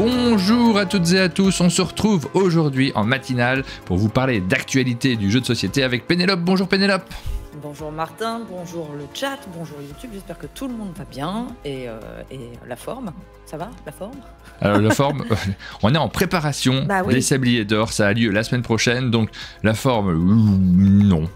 Bonjour à toutes et à tous, on se retrouve aujourd'hui en matinale pour vous parler d'actualité du jeu de société avec Pénélope. Bonjour Pénélope. Bonjour Martin, bonjour le chat, bonjour YouTube, j'espère que tout le monde va bien et la forme, ça va la forme? Alors la forme, on est en préparation des Sabliers d'Or, ça a lieu la semaine prochaine, donc la forme, non,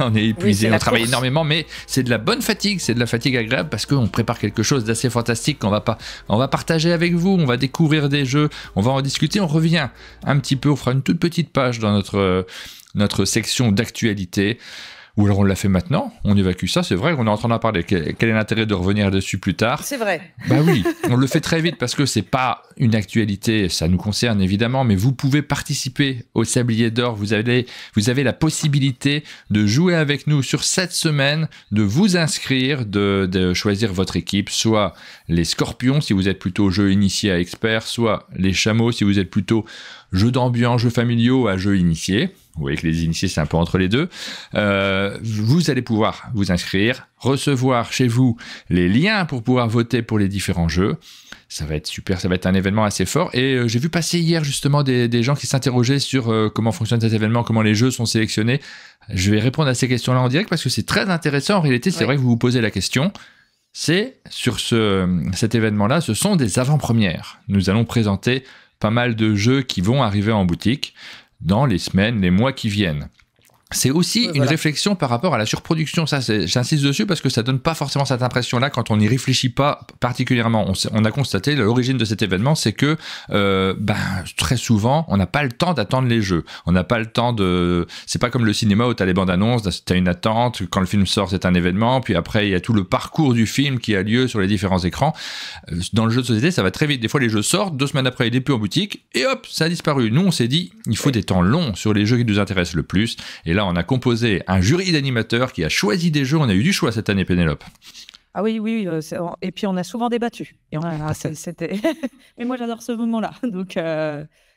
on est épuisé, on travaille énormément, mais c'est de la bonne fatigue, c'est de la fatigue agréable parce qu'on prépare quelque chose d'assez fantastique qu'on va partager avec vous, on va découvrir des jeux, on va en discuter, on revient un petit peu, on fera une toute petite page dans notre section d'actualité. Ou alors on l'a fait maintenant, on évacue ça, c'est vrai, on est en train d'en parler. Quel est l'intérêt de revenir dessus plus tard? C'est vrai. Bah oui, on le fait très vite parce que c'est pas une actualité, ça nous concerne évidemment, mais vous pouvez participer au Sablier d'Or, vous avez la possibilité de jouer avec nous sur cette semaine, de vous inscrire, de choisir votre équipe, soit les Scorpions si vous êtes plutôt jeu initié à expert, soit les Chameaux si vous êtes plutôt jeux d'ambiance, jeux familiaux à jeux initiés. Vous voyez que les initiés, c'est un peu entre les deux. Vous allez pouvoir vous inscrire, recevoir chez vous les liens pour pouvoir voter pour les différents jeux. Ça va être super, ça va être un événement assez fort. Et j'ai vu passer hier justement des gens qui s'interrogeaient sur comment fonctionne cet événement, comment les jeux sont sélectionnés. Je vais répondre à ces questions-là en direct parce que c'est très intéressant. En réalité, c'est vrai que vous vous posez la question. C'est sur cet événement-là, ce sont des avant-premières. Nous allons présenter pas mal de jeux qui vont arriver en boutique dans les semaines, les mois qui viennent. C'est aussi une réflexion par rapport à la surproduction. Ça, j'insiste dessus parce que ça donne pas forcément cette impression-là quand on n'y réfléchit pas particulièrement. On a constaté l'origine de cet événement, c'est que très souvent, on n'a pas le temps d'attendre les jeux. On n'a pas le temps de. C'est pas comme le cinéma où tu as les bandes annonces, tu as une attente. Quand le film sort, c'est un événement. Puis après, il y a tout le parcours du film qui a lieu sur les différents écrans. Dans le jeu de société, ça va très vite. Des fois, les jeux sortent, 2 semaines après, il n'est plus en boutique et hop, ça a disparu. Nous, on s'est dit, il faut des temps longs sur les jeux qui nous intéressent le plus. Et là, on a composé un jury d'animateurs qui a choisi des jeux. On a eu du choix cette année, Pénélope. Ah oui, et puis on a souvent débattu. Mais moi, j'adore ce moment-là. Donc,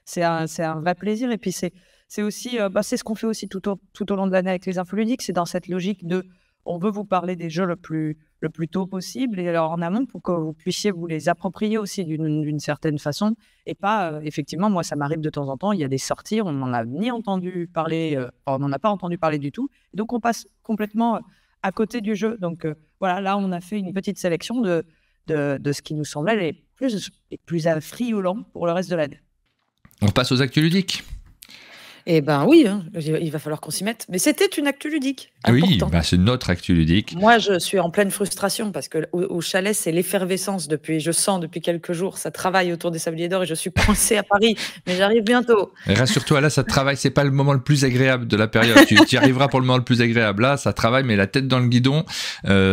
c'est un vrai plaisir. Et puis, c'est aussi, c'est ce qu'on fait aussi tout au long de l'année avec les infoludiques. C'est dans cette logique de, on veut vous parler des jeux le plus tôt possible, et alors en amont pour que vous puissiez vous les approprier aussi d'une certaine façon, et pas, effectivement, moi ça m'arrive de temps en temps, il y a des sorties, on n'en a ni entendu parler, on n'en a pas entendu parler du tout, et donc on passe complètement à côté du jeu. Donc voilà, là on a fait une petite sélection de ce qui nous semblait les plus affriolant pour le reste de l'année. On passe aux actus ludiques. Eh ben oui, il va falloir qu'on s'y mette. Mais c'était une actu ludique. Oui, c'est notre actu ludique. Moi, je suis en pleine frustration parce que au chalet, c'est l'effervescence je sens depuis quelques jours, ça travaille autour des Sabliers d'Or et je suis coincée à Paris, mais j'arrive bientôt. Et rassure-toi, là, ça travaille, c'est pas le moment le plus agréable de la période. Tu y arriveras pour le moment le plus agréable. Là, ça travaille, mais la tête dans le guidon,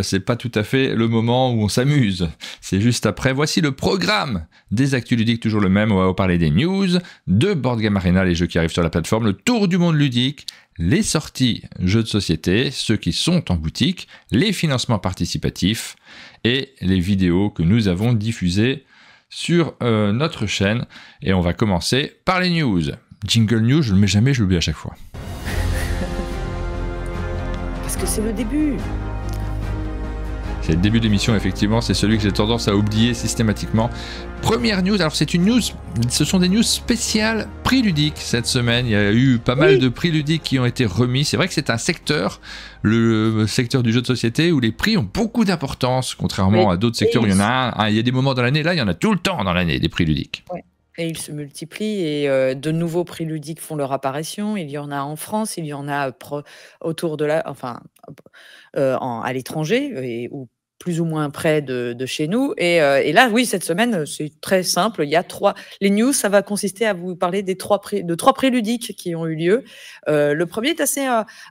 c'est pas tout à fait le moment où on s'amuse. C'est juste après. Voici le programme des actus ludiques, toujours le même. On va vous parler des news, de Board Game Arena, les jeux qui arrivent sur la plateforme, le tour du monde ludique, les sorties jeux de société, ceux qui sont en boutique, les financements participatifs et les vidéos que nous avons diffusées sur notre chaîne. Et on va commencer par les news. Jingle news, je ne le mets jamais, je l'oublie à chaque fois. Parce que c'est le début. C'est le début d'émission, effectivement, c'est celui que j'ai tendance à oublier systématiquement. Première news, alors c'est une news, ce sont des news spéciales prix ludiques cette semaine. Il y a eu pas mal de prix ludiques qui ont été remis. C'est vrai que c'est un secteur, le secteur du jeu de société, où les prix ont beaucoup d'importance, contrairement à d'autres secteurs où il y en a il y a des moments dans l'année, là il y en a tout le temps dans l'année, des prix ludiques. Ouais. Et ils se multiplient et de nouveaux prix ludiques font leur apparition. Il y en a en France, il y en a autour de à l'étranger ou plus ou moins près de chez nous. Et là, oui, cette semaine, c'est très simple. Il y a les news, ça va consister à vous parler de trois prix ludiques qui ont eu lieu. Le premier est assez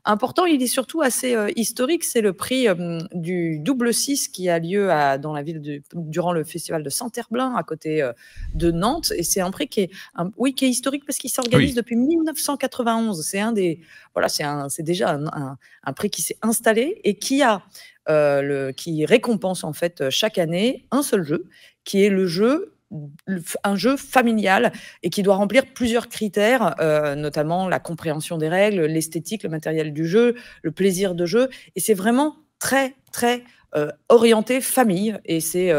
important. Il est surtout assez historique. C'est le prix du double 6 qui a lieu dans la ville durant le festival de Saint-Herblain, à côté de Nantes. Et c'est un prix qui est historique parce qu'il s'organise depuis 1991. C'est déjà un prix qui s'est installé et qui récompense en fait chaque année un seul jeu, qui est un jeu familial et qui doit remplir plusieurs critères, notamment la compréhension des règles, l'esthétique, le matériel du jeu, le plaisir de jeu. Et c'est vraiment très, très orienté famille et c'est,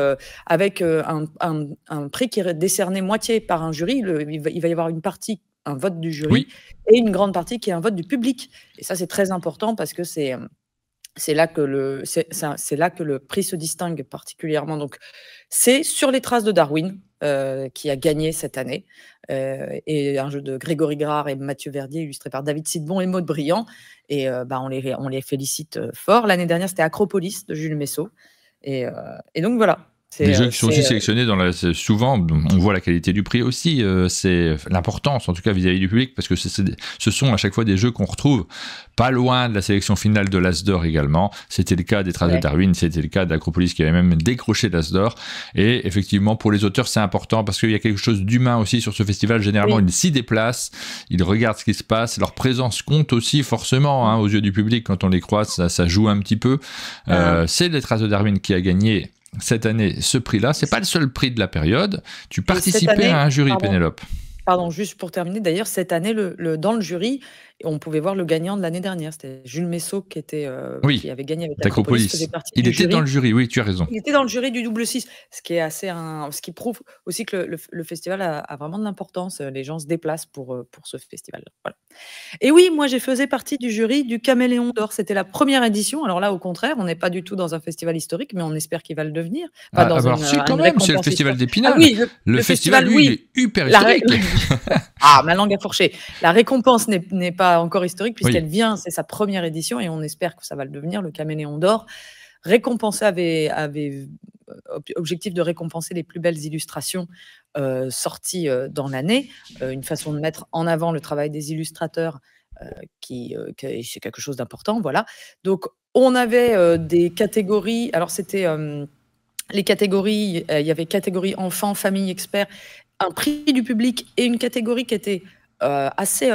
avec, un prix qui est décerné moitié par un jury. Il va y avoir une partie, un vote du jury Oui, et une grande partie qui est un vote du public et ça, c'est très important parce que c'est là que le prix se distingue particulièrement. Donc, c'est Sur les traces de Darwin qui a gagné cette année, et un jeu de Grégory Grard et Mathieu Verdier, illustré par David Sidbon et Maud Briand. Et bah, on les félicite fort. L'année dernière, c'était Acropolis de Jules Messot. Et donc voilà. des jeux qui sont aussi sélectionnés souvent, on voit la qualité du prix aussi, c'est l'importance en tout cas vis-à-vis du public, parce que ce sont à chaque fois des jeux qu'on retrouve pas loin de la sélection finale de l'As d'Or également. C'était le cas des Traces de Darwin, c'était le cas d'Acropolis qui avait même décroché l'As d'Or. Et effectivement, pour les auteurs, c'est important parce qu'il y a quelque chose d'humain aussi sur ce festival. Généralement, ils s'y déplacent, ils regardent ce qui se passe, leur présence compte aussi forcément aux yeux du public. Quand on les croise, ça joue un petit peu. C'est les Traces de Darwin qui a gagné cette année ce prix-là. C'est pas le seul prix de la période. Tu participais à un jury, Pénélope. Pardon, juste pour terminer, d'ailleurs, cette année, dans le jury, on pouvait voir le gagnant de l'année dernière. C'était Jules Messot qui avait gagné avec Acropolis. Il était dans le jury, oui, tu as raison. Il était dans le jury du double 6, ce qui prouve aussi que le festival a vraiment de l'importance. Les gens se déplacent pour ce festival. Voilà. Et oui, moi, j'ai faisais partie du jury du Caméléon d'Or. C'était la première édition. Alors là, au contraire, on n'est pas du tout dans un festival historique, mais on espère qu'il va le devenir. Alors, si, quand même, c'est le festival d'Épinal. Ah oui, le festival, lui, il est hyper historique. Ma langue a fourché. La récompense n'est pas encore historique puisqu'elle vient, c'est sa première édition et on espère que ça va le devenir, le Caméléon d'Or. Récompensé avait objectif de récompenser les plus belles illustrations sorties dans l'année, une façon de mettre en avant le travail des illustrateurs c'est quelque chose d'important, voilà. Donc on avait des catégories, alors c'était les catégories, il y avait catégorie enfant, famille, expert, un prix du public et une catégorie qui était assez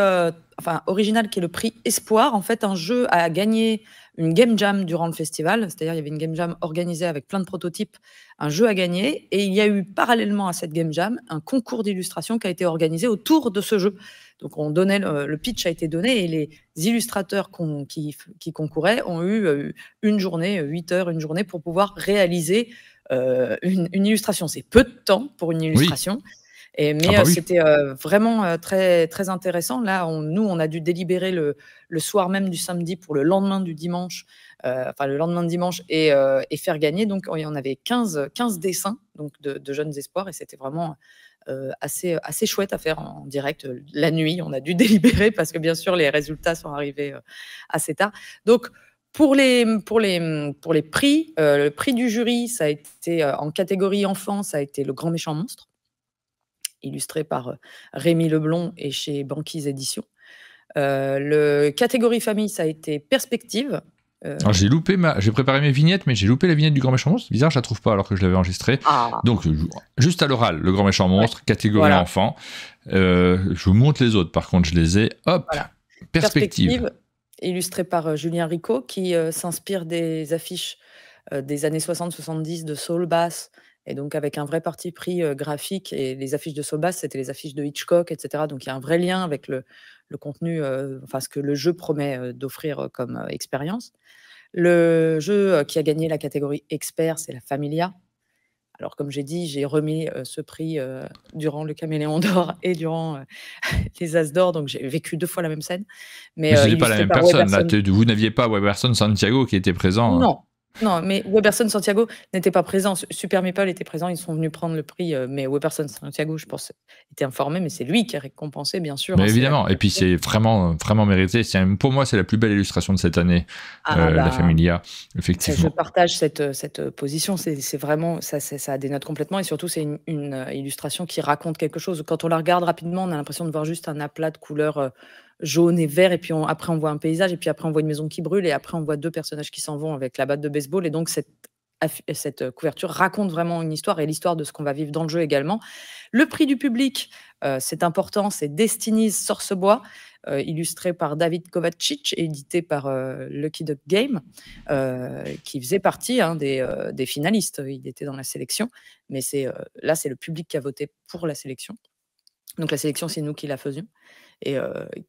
originale, qui est le prix Espoir. En fait, un jeu a gagné une game jam durant le festival, c'est-à-dire il y avait une game jam organisée avec plein de prototypes, un jeu a gagné, et il y a eu parallèlement à cette game jam un concours d'illustration qui a été organisé autour de ce jeu. Donc on donnait le pitch a été donné et les illustrateurs qui concouraient ont eu une journée, 8 heures, une journée pour pouvoir réaliser une illustration. C'est peu de temps pour une illustration. Oui. Mais c'était vraiment très, très intéressant. Là, on a dû délibérer le soir même du samedi pour le lendemain du dimanche, le lendemain de dimanche, et faire gagner. Donc, on avait 15 dessins donc de jeunes espoirs et c'était vraiment assez chouette à faire en direct la nuit. On a dû délibérer parce que, bien sûr, les résultats sont arrivés assez tard. Donc, pour les prix, le prix du jury, ça a été en catégorie enfant, ça a été Le Grand Méchant Monstre, illustré par Rémi Leblond et chez Banquise Éditions. Le catégorie famille, ça a été Perspective. Alors j'ai préparé mes vignettes, mais j'ai loupé la vignette du Grand Méchant Monstre. Bizarre, je la trouve pas alors que je l'avais enregistrée. Donc juste à l'oral, Le Grand Méchant Monstre, catégorie enfant. Je vous montre les autres, par contre, je les ai. Hop, voilà. Perspective. Illustré par Julien Ricot, qui s'inspire des affiches des années 60-70 de Saul Bass, et donc avec un vrai parti pris graphique. Et les affiches de Saul Bass, c'était les affiches de Hitchcock, etc. Donc il y a un vrai lien avec le contenu, ce que le jeu promet d'offrir comme expérience. Le jeu qui a gagné la catégorie expert, c'est la Familia. Alors, comme j'ai dit, j'ai remis ce prix durant le Caméléon d'Or et durant les As d'Or, donc j'ai vécu 2 fois la même scène. Mais ce n'est pas la même personne. Là, vous n'aviez pas Weberson Santiago qui était présent. Non, mais Weberson Santiago n'était pas présent. Super Meeple était présent, ils sont venus prendre le prix, mais Weberson Santiago, je pense, était informé, mais c'est lui qui a récompensé, bien sûr. Mais évidemment, et puis c'est vraiment, vraiment mérité. Pour moi, c'est la plus belle illustration de cette année, la Familia, effectivement. Je partage cette position, c'est vraiment, ça dénote complètement, et surtout, c'est une illustration qui raconte quelque chose. Quand on la regarde rapidement, on a l'impression de voir juste un aplat de couleurs jaune et vert, et puis après on voit un paysage, et puis après on voit une maison qui brûle, et après on voit 2 personnages qui s'en vont avec la batte de baseball, et donc cette couverture raconte vraiment une histoire, et l'histoire de ce qu'on va vivre dans le jeu également. Le prix du public, c'est important, c'est Destiny's Sourcebois, illustré par David Kovacic et édité par Lucky Duck Game, qui faisait partie des finalistes. Il était dans la sélection, mais là c'est le public qui a voté pour la sélection. Donc la sélection, c'est nous qui la faisions, et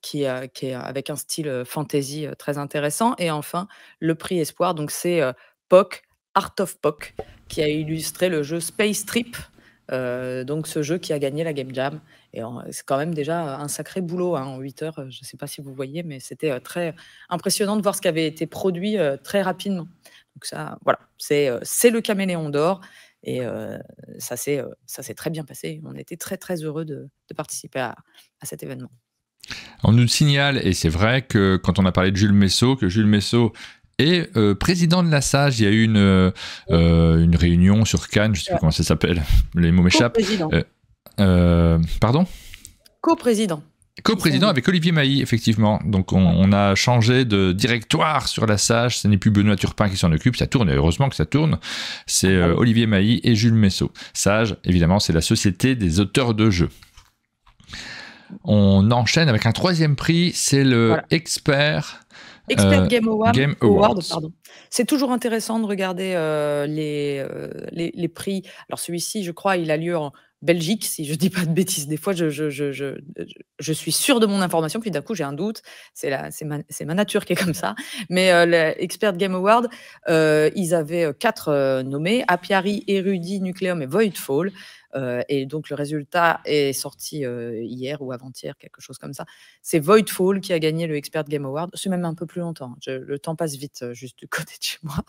qui est avec un style fantasy très intéressant. Et enfin, le prix Espoir, donc c'est POC, Art of Pock, qui a illustré le jeu Space Trip, donc ce jeu qui a gagné la Game Jam. Et c'est quand même déjà un sacré boulot, hein, en 8 heures. Je ne sais pas si vous voyez, mais c'était très impressionnant de voir ce qui avait été produit très rapidement. Donc ça, voilà, c'est le Caméléon d'Or. Et ça s'est très bien passé. On était très, très heureux de participer à cet événement. On nous signale, et c'est vrai que quand on a parlé de Jules Messot, que Jules Messot est président de la SAGE. Il y a eu une réunion sur Cannes, je ne sais plus comment ça s'appelle, les mots m'échappent. Pardon ? Co-président. Co-président avec Olivier Mailly, effectivement. Donc on a changé de directoire sur la SAGE. Ce n'est plus Benoît Turpin qui s'en occupe. Ça tourne, et heureusement que ça tourne. C'est Olivier Mailly et Jules Messot. SAGE, évidemment, c'est la Société des auteurs de jeux. On enchaîne avec un troisième prix, c'est le Expert Game Award. Pardon. C'est toujours intéressant de regarder les prix. Alors celui-ci, je crois, il a lieu en Belgique, si je ne dis pas de bêtises. Des fois, je suis sûre de mon information, puis d'un coup, j'ai un doute. C'est ma nature qui est comme ça. Mais l'Expert Game Award, ils avaient 4 nommés, Apiari, Érudit, Nucleum et Voidfall. Et donc le résultat est sorti hier ou avant-hier, quelque chose comme ça. C'est Voidfall qui a gagné le Expert Game Award. C'est même un peu plus longtemps. Le temps passe vite juste du côté de chez moi.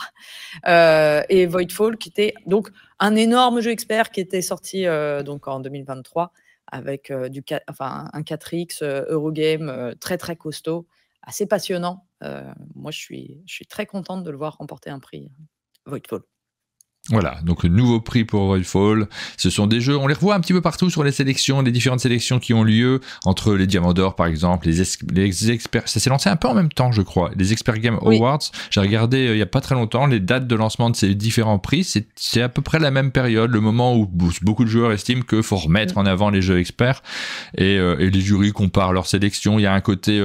Et Voidfall qui était donc un énorme jeu expert qui était sorti donc en 2023 avec un 4X Eurogame très très costaud, assez passionnant. Moi je suis très contente de le voir remporter un prix, Voidfall. Voilà, donc le nouveau prix pour Voidfall. Ce sont des jeux, on les revoit un petit peu partout sur les sélections, les différentes sélections qui ont lieu, entre les Diamants d'Or par exemple, les experts, ça s'est lancé un peu en même temps je crois, les Expert Game Awards. J'ai regardé il n'y a pas très longtemps les dates de lancement de ces différents prix, c'est à peu près la même période, le moment où beaucoup de joueurs estiment qu'il faut remettre en avant les jeux experts, et les jurys comparent leurs sélections. Il y a un côté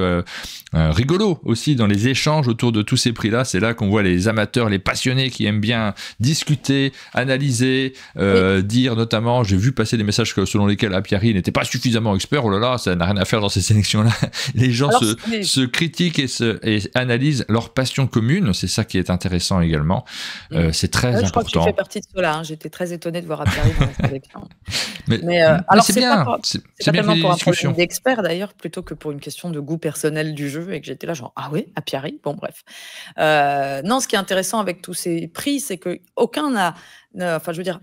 rigolo aussi dans les échanges autour de tous ces prix-là, c'est là qu'on voit les amateurs, les passionnés qui aiment bien discuter, analyser, dire notamment, j'ai vu passer des messages selon lesquels Apiari n'était pas suffisamment expert. Oh là là, ça n'a rien à faire dans ces sélections-là. Les gens se critiquent et analysent leur passion commune. C'est ça qui est intéressant également. C'est très important. Je crois que tu fais partie de cela. Hein. J'étais très étonnée de voir Apiari dans la sélection. mais alors c'est bien. C'est pas tellement pour un problème d'expert d'ailleurs, plutôt que pour une question de goût personnel du jeu, et que j'étais là genre ah ouais, Apiari. Bon bref. Non, ce qui est intéressant avec tous ces prix, c'est que aucun enfin, je veux dire,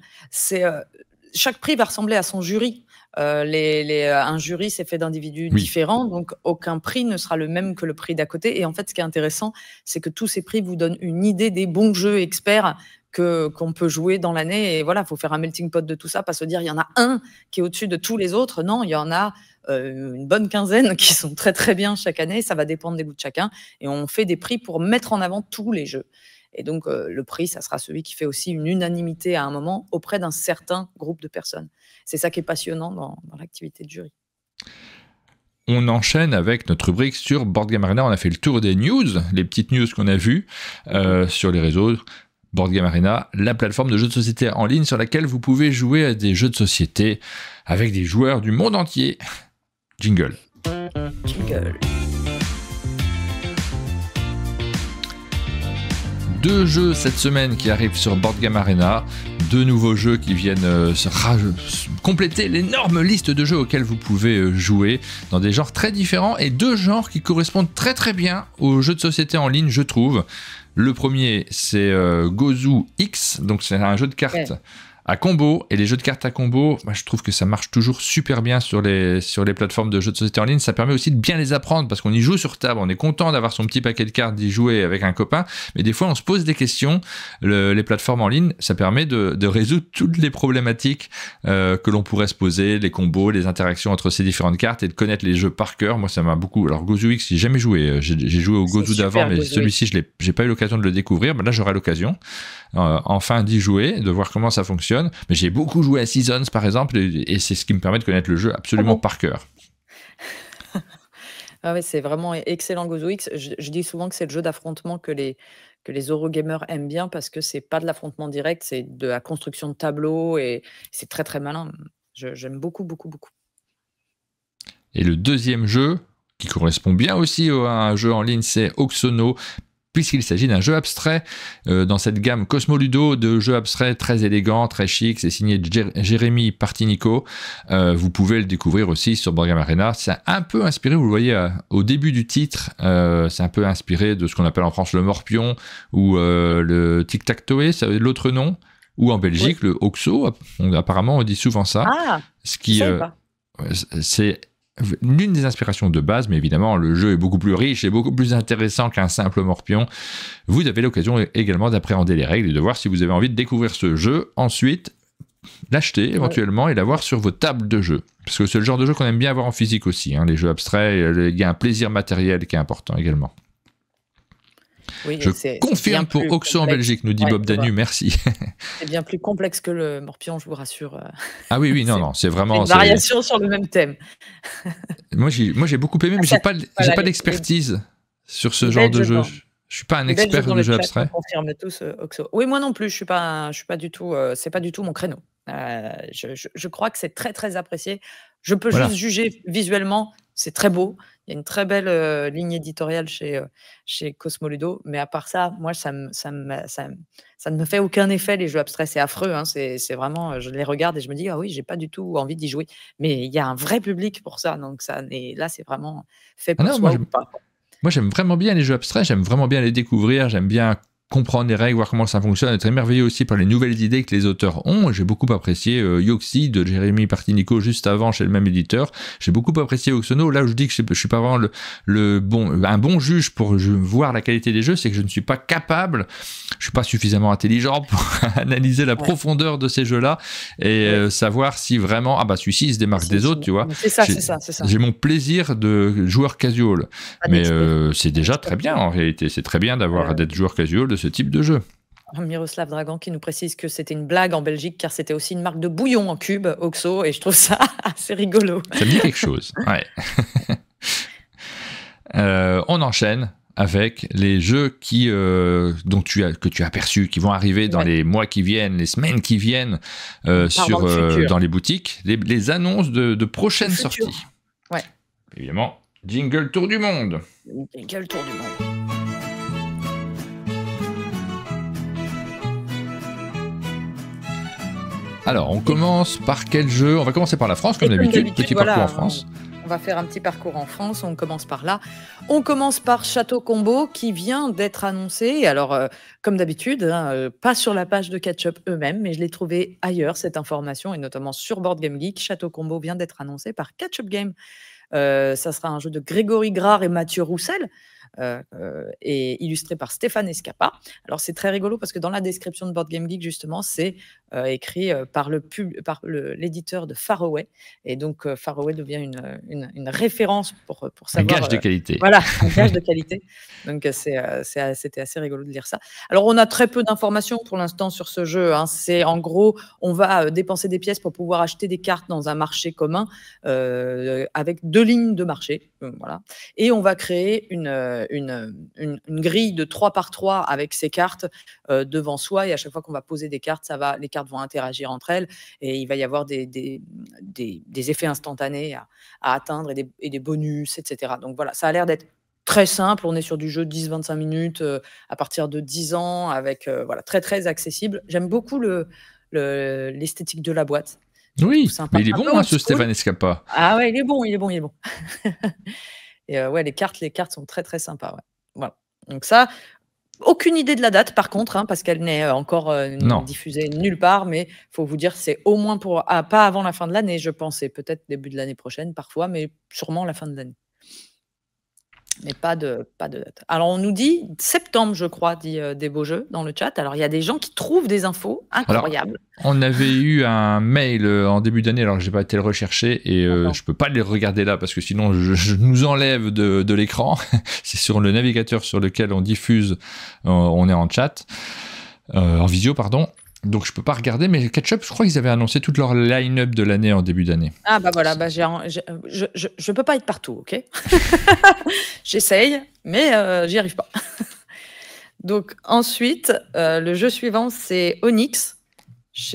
chaque prix va ressembler à son jury. Un jury, c'est fait d'individus différents, donc aucun prix ne sera le même que le prix d'à côté. Et en fait, ce qui est intéressant, c'est que tous ces prix vous donnent une idée des bons jeux experts qu'on peut jouer dans l'année. Et voilà, il faut faire un melting pot de tout ça, pas se dire il y en a un qui est au-dessus de tous les autres. Non, il y en a une bonne quinzaine qui sont très très bien chaque année. Ça va dépendre des goûts de chacun. Et on fait des prix pour mettre en avant tous les jeux. Et donc, le prix, ça sera celui qui fait aussi une unanimité à un moment auprès d'un certain groupe de personnes. C'est ça qui est passionnant dans l'activité de jury. On enchaîne avec notre rubrique sur Board Game Arena. On a fait le tour des news, les petites news qu'on a vues sur les réseaux. Board Game Arena, la plateforme de jeux de société en ligne sur laquelle vous pouvez jouer à des jeux de société avec des joueurs du monde entier. Jingle. Jingle. 2 jeux cette semaine qui arrivent sur Board Game Arena, 2 nouveaux jeux qui viennent compléter l'énorme liste de jeux auxquels vous pouvez jouer dans des genres très différents, et 2 genres qui correspondent très très bien aux jeux de société en ligne, je trouve. Le premier, c'est Gozu X, donc c'est un jeu de cartes à combo, et les jeux de cartes à combo, je trouve que ça marche toujours super bien sur les plateformes de jeux de société en ligne. Ça permet aussi de bien les apprendre parce qu'on y joue sur table, on est content d'avoir son petit paquet de cartes, d'y jouer avec un copain, mais des fois on se pose des questions. Les plateformes en ligne, ça permet de résoudre toutes les problématiques que l'on pourrait se poser, les combos, les interactions entre ces différentes cartes, et de connaître les jeux par cœur. Moi ça m'a beaucoup. Alors Gozu X, j'ai jamais joué, j'ai joué au Gozu d'avant, mais celui-ci j'ai pas eu l'occasion de le découvrir. Là j'aurai l'occasion enfin d'y jouer, de voir comment ça fonctionne. Mais j'ai beaucoup joué à Seasons par exemple, et c'est ce qui me permet de connaître le jeu absolument par cœur. Ah ouais, c'est vraiment excellent Gozu X. Je dis souvent que c'est le jeu d'affrontement que les Eurogamers aiment bien, parce que c'est pas de l'affrontement direct, c'est de la construction de tableaux, et c'est très très malin. J'aime beaucoup, beaucoup, beaucoup. Et le deuxième jeu, qui correspond bien aussi à un jeu en ligne, c'est Oxono. puisqu'il s'agit d'un jeu abstrait dans cette gamme Cosmoludo de jeux abstraits très élégants, très chics. C'est signé Jérémy Partinico. Vous pouvez le découvrir aussi sur Board Game Arena. C'est un peu inspiré, vous le voyez au début du titre, c'est un peu inspiré de ce qu'on appelle en France le Morpion ou le Tic-Tac-Toe, c'est l'autre nom. Ou en Belgique, le Oxo, apparemment on dit souvent ça. Ah, ce qui, c'est l'une des inspirations de base, mais évidemment le jeu est beaucoup plus riche et beaucoup plus intéressant qu'un simple Morpion. Vous avez l'occasion également d'appréhender les règles et de voir si vous avez envie de découvrir ce jeu. Ensuite, l'acheter éventuellement et l'avoir sur vos tables de jeu. Parce que c'est le genre de jeu qu'on aime bien avoir en physique aussi. Hein, les jeux abstraits, il y a un plaisir matériel qui est important également. Oui, je confirme pour Oxo en Belgique, nous dit Bob Danu, merci. C'est bien plus complexe que le Morpion, je vous rassure. Ah oui, non, c'est vraiment... une variation sur le même thème. Moi, j'ai beaucoup aimé, mais j'ai pas d'expertise sur ce genre de jeu. Je suis pas un expert de jeux abstraits. On confirme tous Oxo. Oui, moi non plus, je suis pas du tout... c'est pas du tout mon créneau. Je crois que c'est très, très apprécié. Je peux juste juger visuellement, c'est très beau. Il y a une très belle ligne éditoriale chez Cosmoludo, mais à part ça, moi, ça ne me fait aucun effet, les jeux abstraits. C'est affreux, hein, c'est vraiment, je les regarde et je me dis, ah oui, j'ai pas du tout envie d'y jouer. Mais il y a un vrai public pour ça, donc là, c'est vraiment fait pour soi ou pas. Moi, j'aime vraiment bien les jeux abstraits, j'aime vraiment bien les découvrir, j'aime bien comprendre les règles, voir comment ça fonctionne, être émerveillé aussi par les nouvelles idées que les auteurs ont. J'ai beaucoup apprécié Yoxi de Jérémy Partinico juste avant chez le même éditeur. J'ai beaucoup apprécié Oxono. Là où je dis que je suis pas vraiment un bon juge pour voir la qualité des jeux, c'est que je ne suis pas capable, je suis pas suffisamment intelligent pour analyser la profondeur de ces jeux-là et savoir si vraiment, celui-ci il se démarque des autres, tu vois. C'est ça. J'ai mon plaisir de joueur casual. Mais c'est déjà très bien en réalité. C'est très bien d'être joueur casual de ce type de jeu. Miroslav Dragan qui nous précise que c'était une blague en Belgique car c'était aussi une marque de bouillon en cube, Oxo, et je trouve ça assez rigolo. Ça me dit quelque chose. Ouais. On enchaîne avec les jeux que tu as aperçus, qui vont arriver dans les mois qui viennent, les semaines qui viennent dans les boutiques, les annonces de prochaines sorties. Ouais. Évidemment, jingle tour du monde. Jingle tour du monde. Alors, on commence par quel jeu? On va commencer par la France, comme d'habitude. Petit parcours en France. On va faire un petit parcours en France. On commence par là. On commence par Château Combo, qui vient d'être annoncé. Alors, comme d'habitude, pas sur la page de Ketchup eux-mêmes, mais je l'ai trouvé ailleurs, cette information, et notamment sur Board Game Geek. Château Combo vient d'être annoncé par Ketchup Game. Ça sera un jeu de Grégory Grard et Mathieu Roussel. Et illustré par Stéphane Escapa. Alors c'est très rigolo parce que dans la description de Board Game Geek justement c'est écrit par l'éditeur de Faraway, et donc Faraway devient une référence pour savoir un gage de qualité. Voilà, un gage de qualité. Donc c'était assez rigolo de lire ça. Alors on a très peu d'informations pour l'instant sur ce jeu, hein. C'est en gros on va dépenser des pièces pour pouvoir acheter des cartes dans un marché commun avec 2 lignes de marché, voilà, et on va créer une grille de 3 par 3 avec ces cartes devant soi, et à chaque fois qu'on va poser des cartes, les cartes vont interagir entre elles, et il va y avoir des effets instantanés à atteindre et des bonus, etc. Donc voilà, ça a l'air d'être très simple. On est sur du jeu de 10-25 minutes à partir de 10 ans, avec très très accessible. J'aime beaucoup l'esthétique de la boîte. Oui, mais il est bon ce Stéphane Escapa. Ah ouais, il est bon. Et les cartes sont très très sympas. Ouais. Voilà. Donc ça, aucune idée de la date par contre, hein, parce qu'elle n'est encore diffusée nulle part, mais il faut vous dire c'est au moins pas avant la fin de l'année, je pense, et peut-être début de l'année prochaine parfois, mais sûrement la fin de l'année. Mais pas de date. Alors on nous dit septembre, je crois, dit des beaux jeux dans le chat. Alors il y a des gens qui trouvent des infos incroyables. Alors, on avait eu un mail en début d'année, alors j'ai pas été le rechercher et je peux pas les regarder là parce que sinon je nous enlève de l'écran. C'est sur le navigateur sur lequel on diffuse, on est en chat, en visio pardon. Donc je peux pas regarder, mais Ketchup, je crois qu'ils avaient annoncé toute leur line-up de l'année en début d'année. Ah bah voilà, je peux pas être partout, ok. J'essaye, mais j'y arrive pas. Donc ensuite, le jeu suivant, c'est Onyx.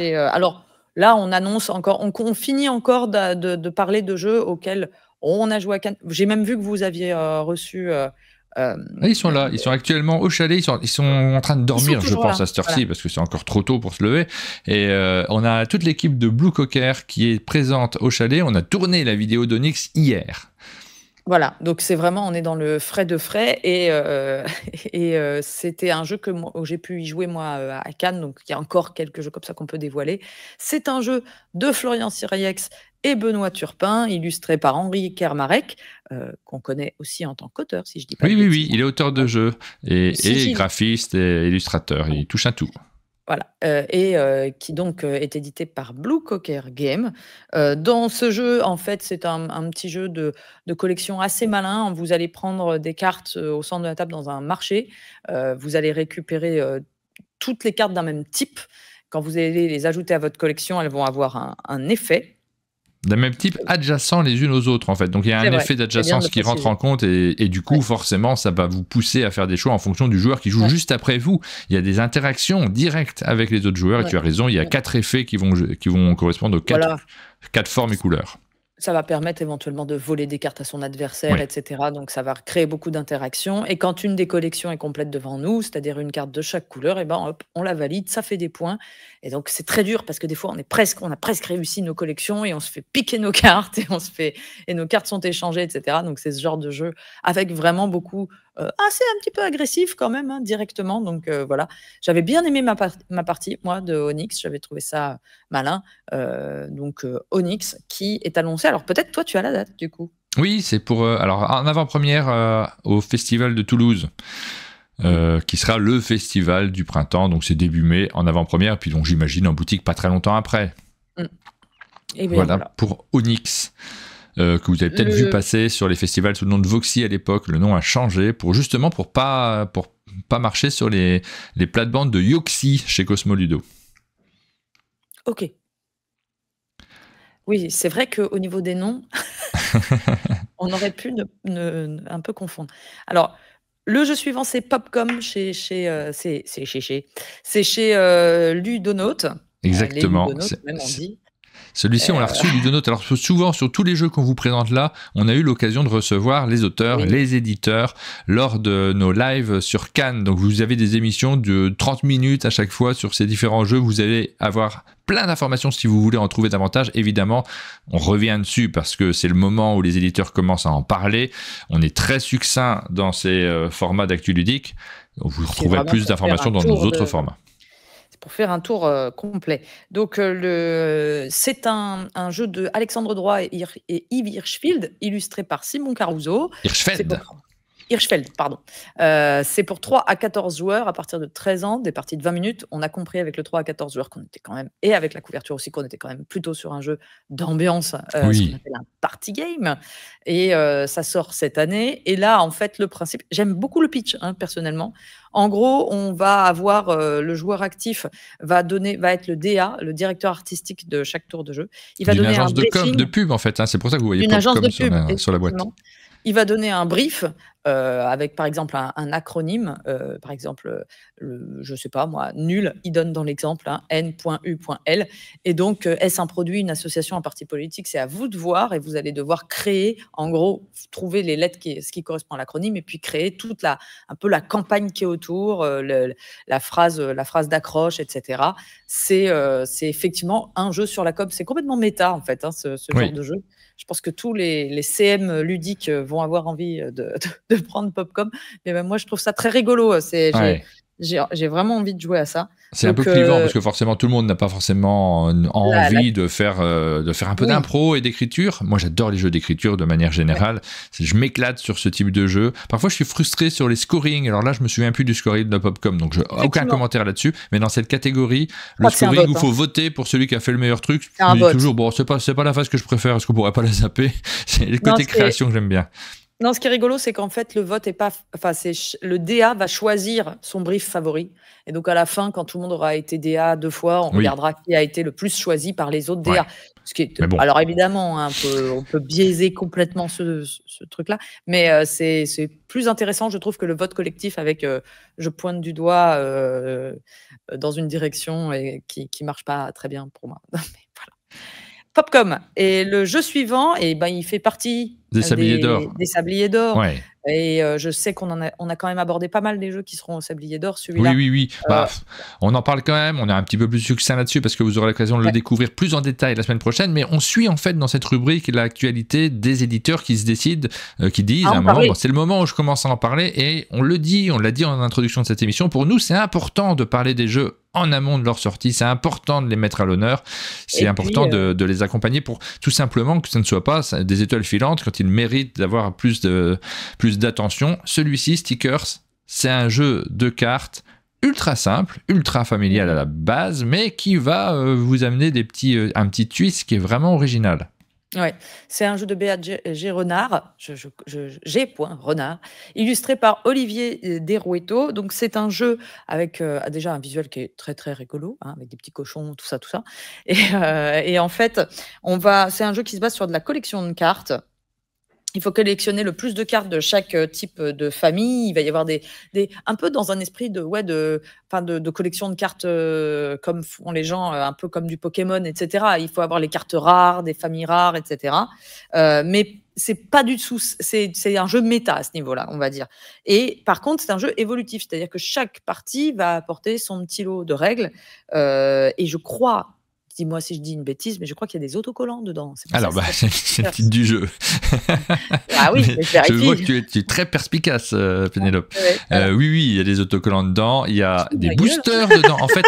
Alors là, on annonce encore, on finit encore de parler de jeux auxquels on a joué à Cannes. J'ai même vu que vous aviez reçu Ils sont là, ils sont actuellement au chalet, ils sont en train de dormir, je pense, là. à cette heure-ci, parce que c'est encore trop tôt pour se lever. Et on a toute l'équipe de Blue Cocker qui est présente au chalet. On a tourné la vidéo d'Onyx hier. Voilà, donc c'est vraiment, on est dans le frais de frais et c'était un jeu où j'ai pu y jouer moi à Cannes, donc il y a encore quelques jeux comme ça qu'on peut dévoiler. C'est un jeu de Florian Siriex et Benoît Turpin, illustré par Henri Kermarek, qu'on connaît aussi en tant qu'auteur, si je dis pas de bêtises. Oui, il est auteur de jeux et graphiste et illustrateur, il touche à tout. Voilà, qui donc est édité par Blue Cocker Game. Dans ce jeu, en fait, c'est un petit jeu de collection assez malin. Vous allez prendre des cartes au centre de la table dans un marché. Vous allez récupérer toutes les cartes d'un même type. Quand vous allez les ajouter à votre collection, elles vont avoir un effet. D'un même type, adjacent les unes aux autres, en fait. Donc, il y a un effet d'adjacence qui rentre en compte et du coup, forcément, ça va vous pousser à faire des choix en fonction du joueur qui joue juste après vous. Il y a des interactions directes avec les autres joueurs et tu as raison, il y a 4 effets qui vont correspondre aux 4 formes et couleurs. Ça va permettre éventuellement de voler des cartes à son adversaire, etc. Donc, ça va créer beaucoup d'interactions. Et quand une des collections est complète devant nous, c'est-à-dire une carte de chaque couleur, et ben hop, on la valide, ça fait des points. Et donc, c'est très dur parce que des fois, on a presque réussi nos collections et on se fait piquer nos cartes et nos cartes sont échangées, etc. Donc, c'est ce genre de jeu avec vraiment beaucoup, assez un petit peu agressif quand même, hein, directement. Donc, voilà. J'avais bien aimé ma partie, moi, de Onyx. J'avais trouvé ça malin. Donc, Onyx qui est annoncé. Alors, peut-être toi, tu as la date, du coup. Oui, c'est pour alors en avant-première au Festival de Toulouse. Qui sera le festival du printemps, donc c'est début mai en avant-première, puis donc j'imagine en boutique pas très longtemps après. Et bien, voilà pour Onyx, que vous avez peut-être vu passer sur les festivals sous le nom de Voxy à l'époque. Le nom a changé pour pas marcher sur les plates-bandes de Yoxi chez Cosmo Ludo. Ok. Oui, c'est vrai qu'au niveau des noms, on aurait pu un peu confondre. Alors, le jeu suivant, c'est Popcom c'est chez Ludonote. Exactement. Ludonote, même on dit. Celui-ci, on l'a reçu Ludonote. Alors souvent, sur tous les jeux qu'on vous présente là, on a eu l'occasion de recevoir les auteurs, les éditeurs lors de nos lives sur Cannes. Donc vous avez des émissions de 30 minutes à chaque fois sur ces différents jeux. Vous allez avoir plein d'informations si vous voulez en trouver davantage. Évidemment, on revient dessus parce que c'est le moment où les éditeurs commencent à en parler. On est très succinct dans ces formats d'actu ludique. Vous retrouverez plus d'informations dans nos autres formats. Pour faire un tour complet. Donc, c'est un jeu de Alexandre Droit et Yves Hirschfeld, illustré par Simon Caruso. Hirschfeld, pardon. C'est pour 3 à 14 joueurs à partir de 13 ans, des parties de 20 minutes. On a compris avec le 3 à 14 joueurs qu'on était quand même, et avec la couverture aussi, qu'on était quand même plutôt sur un jeu d'ambiance, ce qu'on appelle un party game. Et ça sort cette année. Et là, en fait, le principe, j'aime beaucoup le pitch, hein, personnellement. En gros, on va avoir le joueur actif va être le DA, le directeur artistique de chaque tour de jeu. Il va donner agence de pub en fait. Hein, c'est pour ça que vous voyez Popcom sur la boîte. Il va donner un brief avec, par exemple, un acronyme. Par exemple, je ne sais pas moi, nul, il donne dans l'exemple N.U.L. Et donc, est-ce un produit, une association, un parti politique? C'est à vous de voir et vous allez devoir créer, en gros, trouver les lettres, ce qui correspond à l'acronyme et puis créer toute un peu la campagne qui est autour, la phrase d'accroche, etc. C'est effectivement un jeu sur la com. C'est complètement méta, en fait, hein, ce genre de jeu. Je pense que tous les CM ludiques vont avoir envie de prendre Popcom. Mais ben, moi, je trouve ça très rigolo. J'ai vraiment envie de jouer à ça. C'est un peu clivant parce que forcément, tout le monde n'a pas forcément envie de faire un peu d'impro et d'écriture. Moi, j'adore les jeux d'écriture de manière générale. Je m'éclate sur ce type de jeu. Parfois, je suis frustré sur les scorings. Alors là, je me souviens plus du scoring de Popcom, donc aucun commentaire là-dessus. Mais dans cette catégorie, le scoring où il faut voter pour celui qui a fait le meilleur truc, je me dis toujours, bon, c'est pas la phase que je préfère. Est-ce qu'on pourrait pas la zapper? C'est le côté création que j'aime bien. Non, ce qui est rigolo, c'est qu'en fait, le vote est pas. Enfin, le DA va choisir son brief favori. Et donc, à la fin, quand tout le monde aura été DA 2 fois, on regardera qui a été le plus choisi par les autres DA. Ce qui est... Alors, évidemment, hein, on peut biaiser complètement ce truc-là. Mais c'est plus intéressant, je trouve, que le vote collectif avec je pointe du doigt dans une direction et qui marche pas très bien pour moi. Mais voilà. Popcom. Et le jeu suivant, il fait partie des Sabliers d'Or. Des Sabliers d'Or. Et je sais qu'on a quand même abordé pas mal des jeux qui seront au Sablier d'Or. Oui, Celui-là, oui, oui. On en parle quand même. On a un petit peu plus de succès là-dessus parce que vous aurez l'occasion de le découvrir plus en détail la semaine prochaine. Mais on suit en fait dans cette rubrique l'actualité des éditeurs qui se décident, qui disent à un moment, bon, c'est le moment où je commence à en parler. Et on l'a dit en introduction de cette émission. Pour nous, c'est important de parler des jeux en amont de leur sortie, c'est important de les mettre à l'honneur, c'est important de les accompagner pour tout simplement que ce ne soit pas des étoiles filantes quand ils méritent d'avoir plus d'attention. Celui-ci, Stickers, c'est un jeu de cartes ultra simple, ultra familial à la base, mais qui va vous amener un petit twist qui est vraiment original. Ouais, c'est un jeu de Béat G. Renard, G. Renard, illustré par Olivier Derueto. Donc c'est un jeu avec déjà un visuel qui est très très rigolo, hein, avec des petits cochons, tout ça. Et en fait, c'est un jeu qui se base sur de la collection de cartes. Il faut collectionner le plus de cartes de chaque type de famille. Il va y avoir un peu dans un esprit de collection de cartes comme font les gens, un peu comme du Pokémon, etc. Il faut avoir les cartes rares, des familles rares, etc. Mais c'est pas du tout, c'est un jeu méta à ce niveau-là, on va dire. Et par contre, c'est un jeu évolutif, c'est-à-dire que chaque partie va apporter son petit lot de règles. Et je crois, dis-moi si je dis une bêtise, mais je crois qu'il y a des autocollants dedans. Alors, c'est le titre du jeu. Ah oui, je vois que tu es très perspicace, Pénélope. Oui, il y a des autocollants dedans, il y a des boosters dedans. En fait,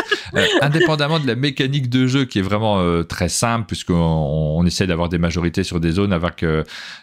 indépendamment de la mécanique de jeu qui est vraiment très simple, puisqu'on essaie d'avoir des majorités sur des zones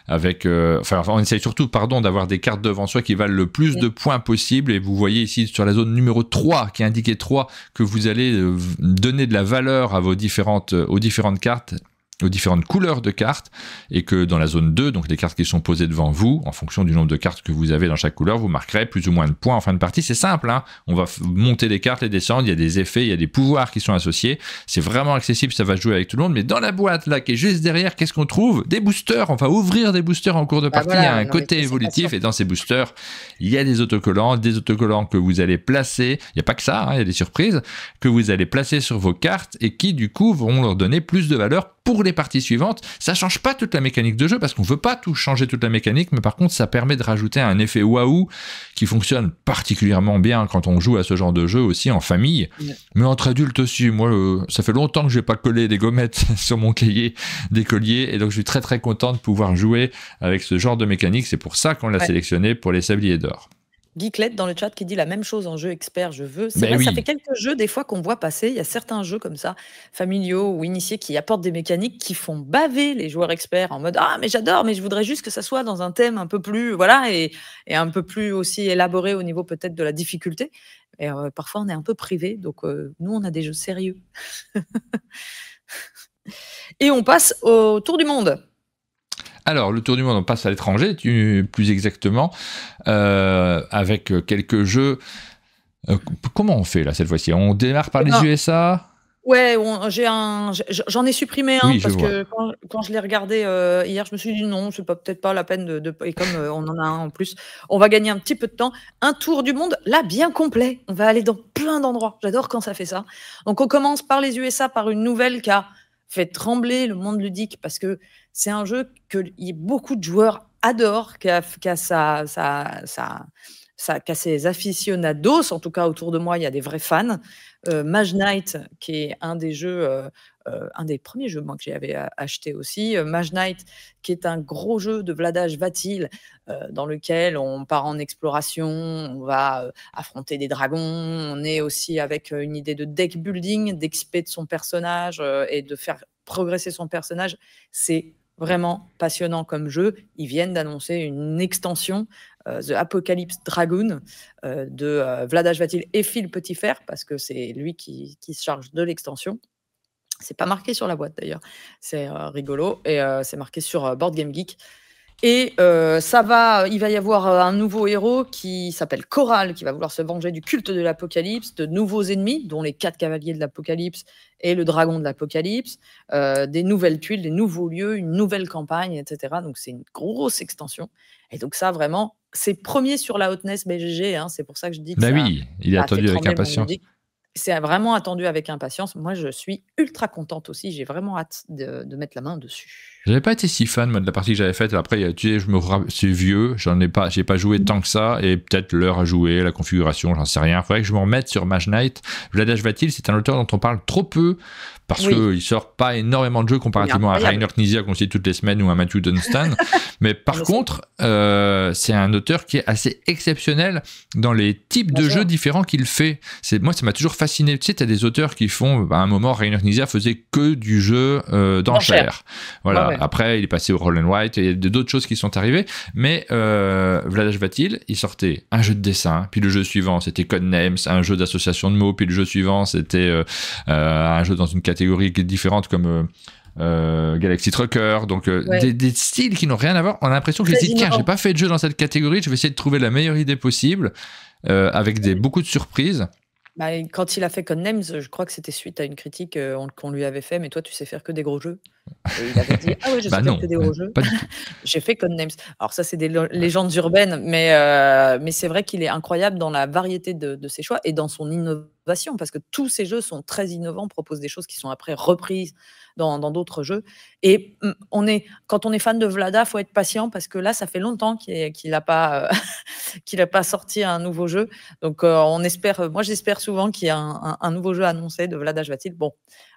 on essaie surtout, d'avoir des cartes devant soi qui valent le plus de points possible. Et vous voyez ici sur la zone numéro 3, qui est indiqué 3, que vous allez donner de la valeur à aux différentes cartes, aux différentes couleurs de cartes, et que dans la zone 2, donc les cartes qui sont posées devant vous, en fonction du nombre de cartes que vous avez dans chaque couleur, vous marquerez plus ou moins de points en fin de partie. C'est simple, hein, on va monter les cartes, les descendre, il y a des effets, il y a des pouvoirs qui sont associés, c'est vraiment accessible, ça va jouer avec tout le monde. Mais dans la boîte là qui est juste derrière, qu'est-ce qu'on trouve? Des boosters. On va ouvrir des boosters en cours de partie. Il y a un côté évolutif, et dans ces boosters il y a des autocollants que vous allez placer, il n'y a pas que ça, hein, il y a des surprises que vous allez placer sur vos cartes et qui du coup vont leur donner plus de valeur pour les parties suivantes. Ça change pas toute la mécanique de jeu parce qu'on veut pas tout changer toute la mécanique, mais par contre ça permet de rajouter un effet waouh qui fonctionne particulièrement bien quand on joue à ce genre de jeu aussi en famille, mais entre adultes aussi. Moi, ça fait longtemps que j'ai pas collé des gommettes sur mon cahier d'écolier, et donc je suis très très content de pouvoir jouer avec ce genre de mécanique. C'est pour ça qu'on l'a sélectionné pour les Sabliers d'Or. Geeklet dans le chat qui dit la même chose en jeu expert, je veux. C'est vrai, ça fait quelques jeux des fois qu'on voit passer. Il y a certains jeux comme ça, familiaux ou initiés, qui apportent des mécaniques qui font baver les joueurs experts en mode ah mais j'adore, mais je voudrais juste que ça soit dans un thème un peu plus et un peu plus aussi élaboré au niveau peut-être de la difficulté. Et parfois on est un peu privé, donc nous on a des jeux sérieux. Et on passe au tour du monde. Alors, le tour du monde, on passe à l'étranger, plus exactement, avec quelques jeux. Comment on fait là cette fois-ci? On démarre par les USA? Ouais, j'en ai supprimé un parce que quand je l'ai regardé hier, je me suis dit non, c'est peut-être pas la peine et comme on en a un en plus, on va gagner un petit peu de temps. Un tour du monde, là, bien complet. On va aller dans plein d'endroits. J'adore quand ça fait ça. Donc, on commence par les USA, par une nouvelle qui a fait trembler le monde ludique parce que c'est un jeu que beaucoup de joueurs adorent, qui a ses aficionados. En tout cas, autour de moi, il y a des vrais fans. Mage Knight, qui est un des jeux, un des premiers jeux moi, que j'avais acheté aussi. Mage Knight, qui est un gros jeu de Vladas Vatil, dans lequel on part en exploration, on va affronter des dragons. On est aussi avec une idée de deck building, d'XP de son personnage et de faire progresser son personnage. C'est vraiment passionnant comme jeu. Ils viennent d'annoncer une extension, The Apocalypse Dragoon, de Vladas Vatil et Phil Petitfer, parce que c'est lui qui se charge de l'extension. C'est pas marqué sur la boîte d'ailleurs. C'est rigolo. Et c'est marqué sur Board Game Geek. Et il va y avoir un nouveau héros qui s'appelle Coral, qui va vouloir se venger du culte de l'Apocalypse, de nouveaux ennemis, dont les 4 cavaliers de l'Apocalypse et le dragon de l'Apocalypse, des nouvelles tuiles, des nouveaux lieux, une nouvelle campagne, etc. Donc c'est une grosse extension. Et donc ça, vraiment, c'est premier sur la Hotness BGG. Hein, c'est pour ça que je dis que oui, il est attendu avec impatience. c'est vraiment attendu avec impatience. Moi, je suis ultra contente aussi. J'ai vraiment hâte de mettre la main dessus. J'avais pas été si fan moi, de la partie que j'avais faite. Après, tu sais, c'est vieux, j'ai pas joué tant que ça, et peut-être l'heure à jouer, la configuration, j'en sais rien. Il faudrait que je me remette sur Mage Knight. Vlaada Chvátil, c'est un auteur dont on parle trop peu parce qu'il sort pas énormément de jeux comparativement à Rainer Knizia qu'on cite toutes les semaines ou à Matthew Dunstan. Mais par contre, c'est un auteur qui est assez exceptionnel dans les types de jeux différents qu'il fait. Moi, ça m'a toujours fasciné. Tu sais, t'as des auteurs qui font, à un moment, Rainer Knizia faisait que du jeu d'enchères. Voilà. Après, il est passé au Roll and White et il y a d'autres choses qui sont arrivées. Mais Vlaada Chvátil, il sortait un jeu de dessin, puis le jeu suivant, c'était Codenames, un jeu d'association de mots, puis le jeu suivant, c'était un jeu dans une catégorie différente comme Galaxy Trucker. Donc, des styles qui n'ont rien à voir. On a l'impression que j'ai dit, tiens, j'ai pas fait de jeu dans cette catégorie, je vais essayer de trouver la meilleure idée possible avec beaucoup de surprises. Bah, quand il a fait Codenames, je crois que c'était suite à une critique qu'on lui avait fait, mais toi, tu sais faire que des gros jeux. Et il avait dit, ah oui, je sais faire que des gros jeux. J'ai fait Codenames. Alors ça, c'est des légendes urbaines, mais c'est vrai qu'il est incroyable dans la variété de ses choix et dans son innovation, parce que tous ces jeux sont très innovants, proposent des choses qui sont après reprises dans d'autres jeux. Et quand on est fan de Vlaada, il faut être patient, parce que là, ça fait longtemps qu'il n'a pas, qu'il a pas sorti un nouveau jeu. Donc, moi, j'espère souvent qu'il y a un nouveau jeu annoncé de Vlaada Chvátil. Bon,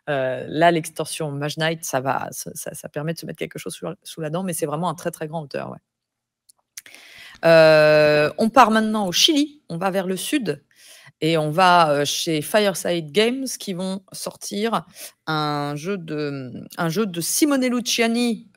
là, l'extension Mage Knight, ça permet de se mettre quelque chose sous la dent, mais c'est vraiment un très, très grand auteur. Ouais. On part maintenant au Chili, on va vers le sud. Et on va chez Fireside Games qui vont sortir un jeu de Simone Luciani,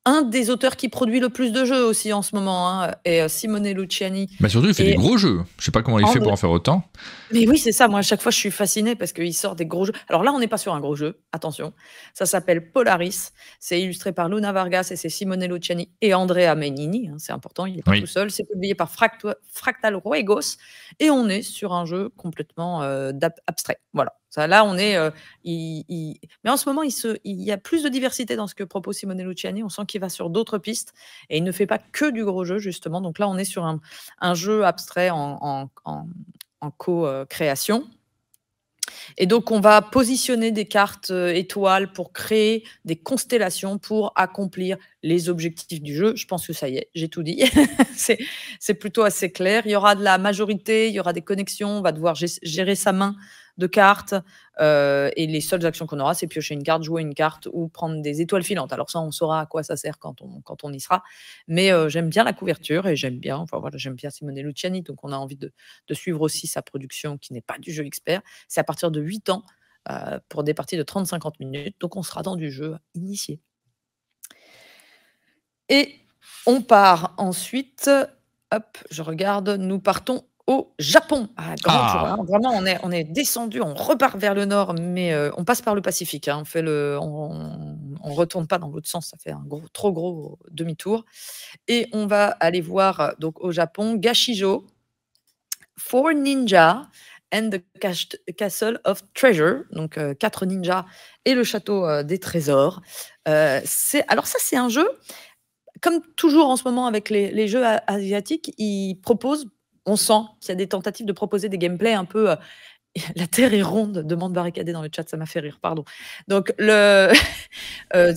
un des auteurs qui produit le plus de jeux aussi en ce moment, et Simone Luciani. Bah surtout, il fait des gros jeux. Je sais pas comment il fait pour en faire autant. Mais oui, c'est ça. Moi, à chaque fois, je suis fascinée parce qu'il sort des gros jeux. Alors là, on n'est pas sur un gros jeu. Attention. Ça s'appelle Polaris. C'est illustré par Luna Vargas et c'est Simone Luciani et Andrea Menini. C'est important. Il n'est pas tout seul. C'est publié par Fractal Ruegos. Et on est sur un jeu complètement abstrait. Voilà. Ça, là, on est. Mais en ce moment, il y a plus de diversité dans ce que propose Simone Luciani. On sent qu'il va sur d'autres pistes et il ne fait pas que du gros jeu, justement. Donc là, on est sur un jeu abstrait en co-création. Et donc, on va positionner des cartes étoiles pour créer des constellations pour accomplir les objectifs du jeu. Je pense que ça y est, j'ai tout dit. C'est plutôt assez clair. Il y aura de la majorité, il y aura des connexions, on va devoir gérer sa main de cartes et les seules actions qu'on aura, c'est piocher une carte, jouer une carte ou prendre des étoiles filantes. Alors ça, on saura à quoi ça sert quand on y sera. Mais j'aime bien la couverture et j'aime bien Simone Luciani, donc on a envie de suivre aussi sa production qui n'est pas du jeu expert. C'est à partir de 8 ans pour des parties de 30-50 minutes, donc on sera dans du jeu initié. Et on part ensuite, hop, je regarde, nous partons au Japon. Vraiment, on est descendu, on repart vers le nord, mais on passe par le Pacifique. On retourne pas dans l'autre sens, ça fait un trop gros demi-tour. Et on va aller voir donc au Japon, Gashijo, Four Ninja and the Castle of Treasure, donc 4 ninjas et le château des trésors. Alors ça, c'est un jeu, comme toujours en ce moment avec les jeux asiatiques, ils proposent. On sent qu'il y a des tentatives de proposer des gameplays un peu. La Terre est ronde, demande barricadée dans le chat, ça m'a fait rire, pardon. Donc,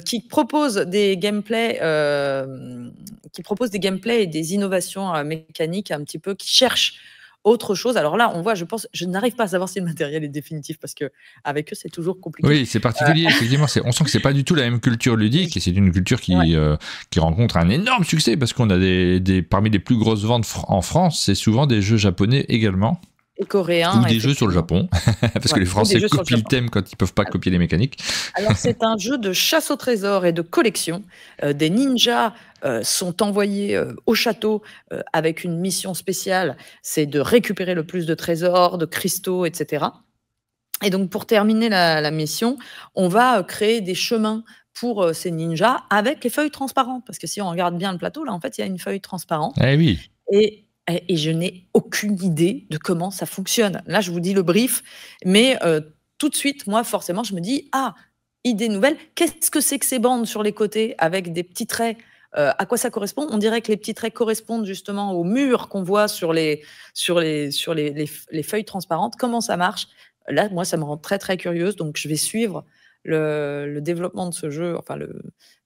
qui propose des gameplays et des innovations mécaniques un petit peu, qui cherchent autre chose. Alors là, on voit, je n'arrive pas à savoir si le matériel est définitif parce que avec eux, c'est toujours compliqué. Oui, c'est particulier. Effectivement, on sent que c'est pas du tout la même culture ludique et c'est une culture qui rencontre un énorme succès parce qu'on a parmi les plus grosses ventes en France, c'est souvent des jeux japonais également. Et coréens. Ou des jeux sur le Japon, parce que les Français copient le thème quand ils ne peuvent pas copier les mécaniques. Alors, c'est un jeu de chasse au trésor et de collection. Des ninjas sont envoyés au château avec une mission spéciale, c'est de récupérer le plus de trésors, de cristaux, etc. Et donc, pour terminer la mission, on va créer des chemins pour ces ninjas avec les feuilles transparentes. Parce que si on regarde bien le plateau, là, en fait, il y a une feuille transparente. Eh oui. Et je n'ai aucune idée de comment ça fonctionne. Là, je vous dis le brief, mais tout de suite, moi, forcément, je me dis, idée nouvelle, qu'est-ce que c'est que ces bandes sur les côtés avec des petits traits À quoi ça correspond? On dirait que les petits traits correspondent justement aux murs qu'on voit sur les feuilles transparentes. Comment ça marche? Là, moi, ça me rend très, très curieuse, donc je vais suivre le développement de ce jeu, enfin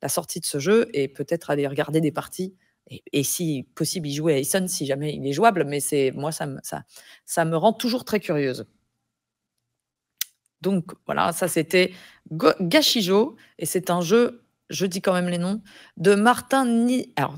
la sortie de ce jeu et peut-être aller regarder des parties et si possible, y jouer à Essen si jamais il est jouable, mais moi, ça me rend toujours très curieuse. Donc voilà, ça c'était Gashijo et c'est un jeu, je dis quand même les noms, de Martin alors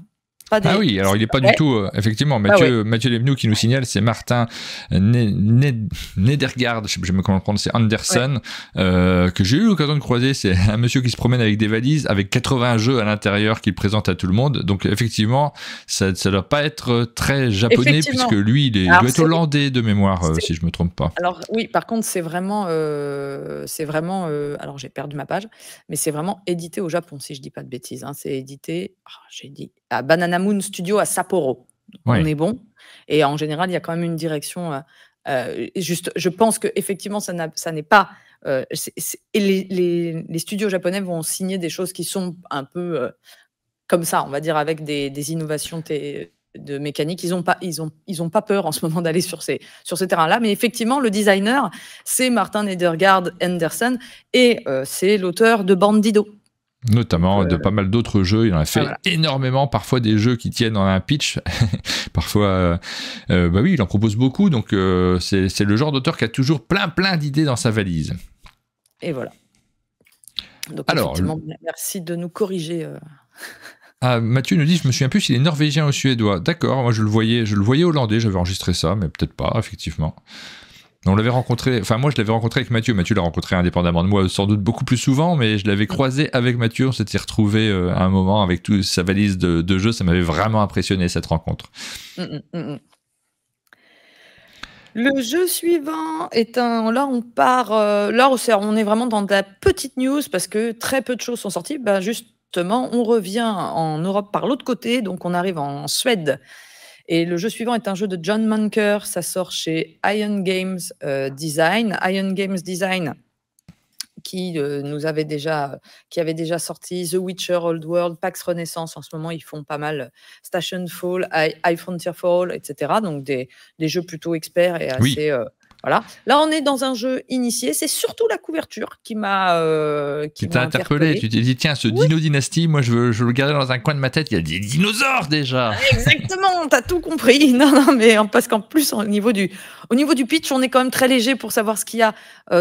pas des... Ah oui, alors il n'est pas du tout, effectivement, Mathieu Lemnou qui nous signale, c'est Martin Nedergaard, je ne sais pas comment le prononcer, Anderson, que j'ai eu l'occasion de croiser. C'est un monsieur qui se promène avec des valises, avec 80 jeux à l'intérieur qu'il présente à tout le monde. Donc effectivement, ça ne doit pas être très japonais, puisque lui, il doit être hollandais de mémoire, si je ne me trompe pas. Alors oui, par contre, c'est vraiment alors j'ai perdu ma page, mais c'est vraiment édité au Japon, si je ne dis pas de bêtises. Hein. C'est édité, j'ai dit, à Banana Moon Studio à Sapporo. On est bon. Et en général, il y a quand même une direction. Juste, je pense qu'effectivement, ça n'est pas. Les studios japonais vont signer des choses qui sont un peu comme ça, on va dire, avec des innovations de mécanique. Ils ont pas peur en ce moment d'aller sur ces terrains-là. Mais effectivement, le designer, c'est Martin Nedergaard Anderson et c'est l'auteur de Bandido. Notamment de pas mal d'autres jeux, il en a fait énormément, parfois des jeux qui tiennent dans un pitch, parfois, bah oui, il en propose beaucoup, donc c'est le genre d'auteur qui a toujours plein d'idées dans sa valise. Et voilà. Donc alors, effectivement, merci de nous corriger. Ah, Mathieu nous dit, je me souviens plus s'il est norvégien ou suédois. D'accord, moi je le voyais hollandais, j'avais enregistré ça, mais peut-être pas, effectivement. On l'avait rencontré, enfin moi je l'avais rencontré avec Mathieu l'a rencontré indépendamment de moi sans doute beaucoup plus souvent, mais je l'avais croisé avec Mathieu, on s'était retrouvé à un moment avec toute sa valise de jeux, ça m'avait vraiment impressionné cette rencontre. Le jeu suivant est là on part, on est vraiment dans de la petite news parce que très peu de choses sont sorties, justement on revient en Europe par l'autre côté, donc on arrive en Suède. Et le jeu suivant est un jeu de John Manker, ça sort chez Ion Games Design. Ion Games Design, qui avait déjà sorti The Witcher, Old World, PAX Renaissance. En ce moment, ils font pas mal Station Fall, High Frontier Fall, etc. Donc des jeux plutôt experts et assez... Voilà. Là, on est dans un jeu initié. C'est surtout la couverture qui m'a interpellé. Tu t'es dit, tiens, ce Dino Dynasty, moi, je veux le garder dans un coin de ma tête. Il y a des dinosaures déjà. Exactement, t'as tout compris. Non, mais parce qu'en plus, au niveau du pitch, on est quand même très léger pour savoir ce qu'il y a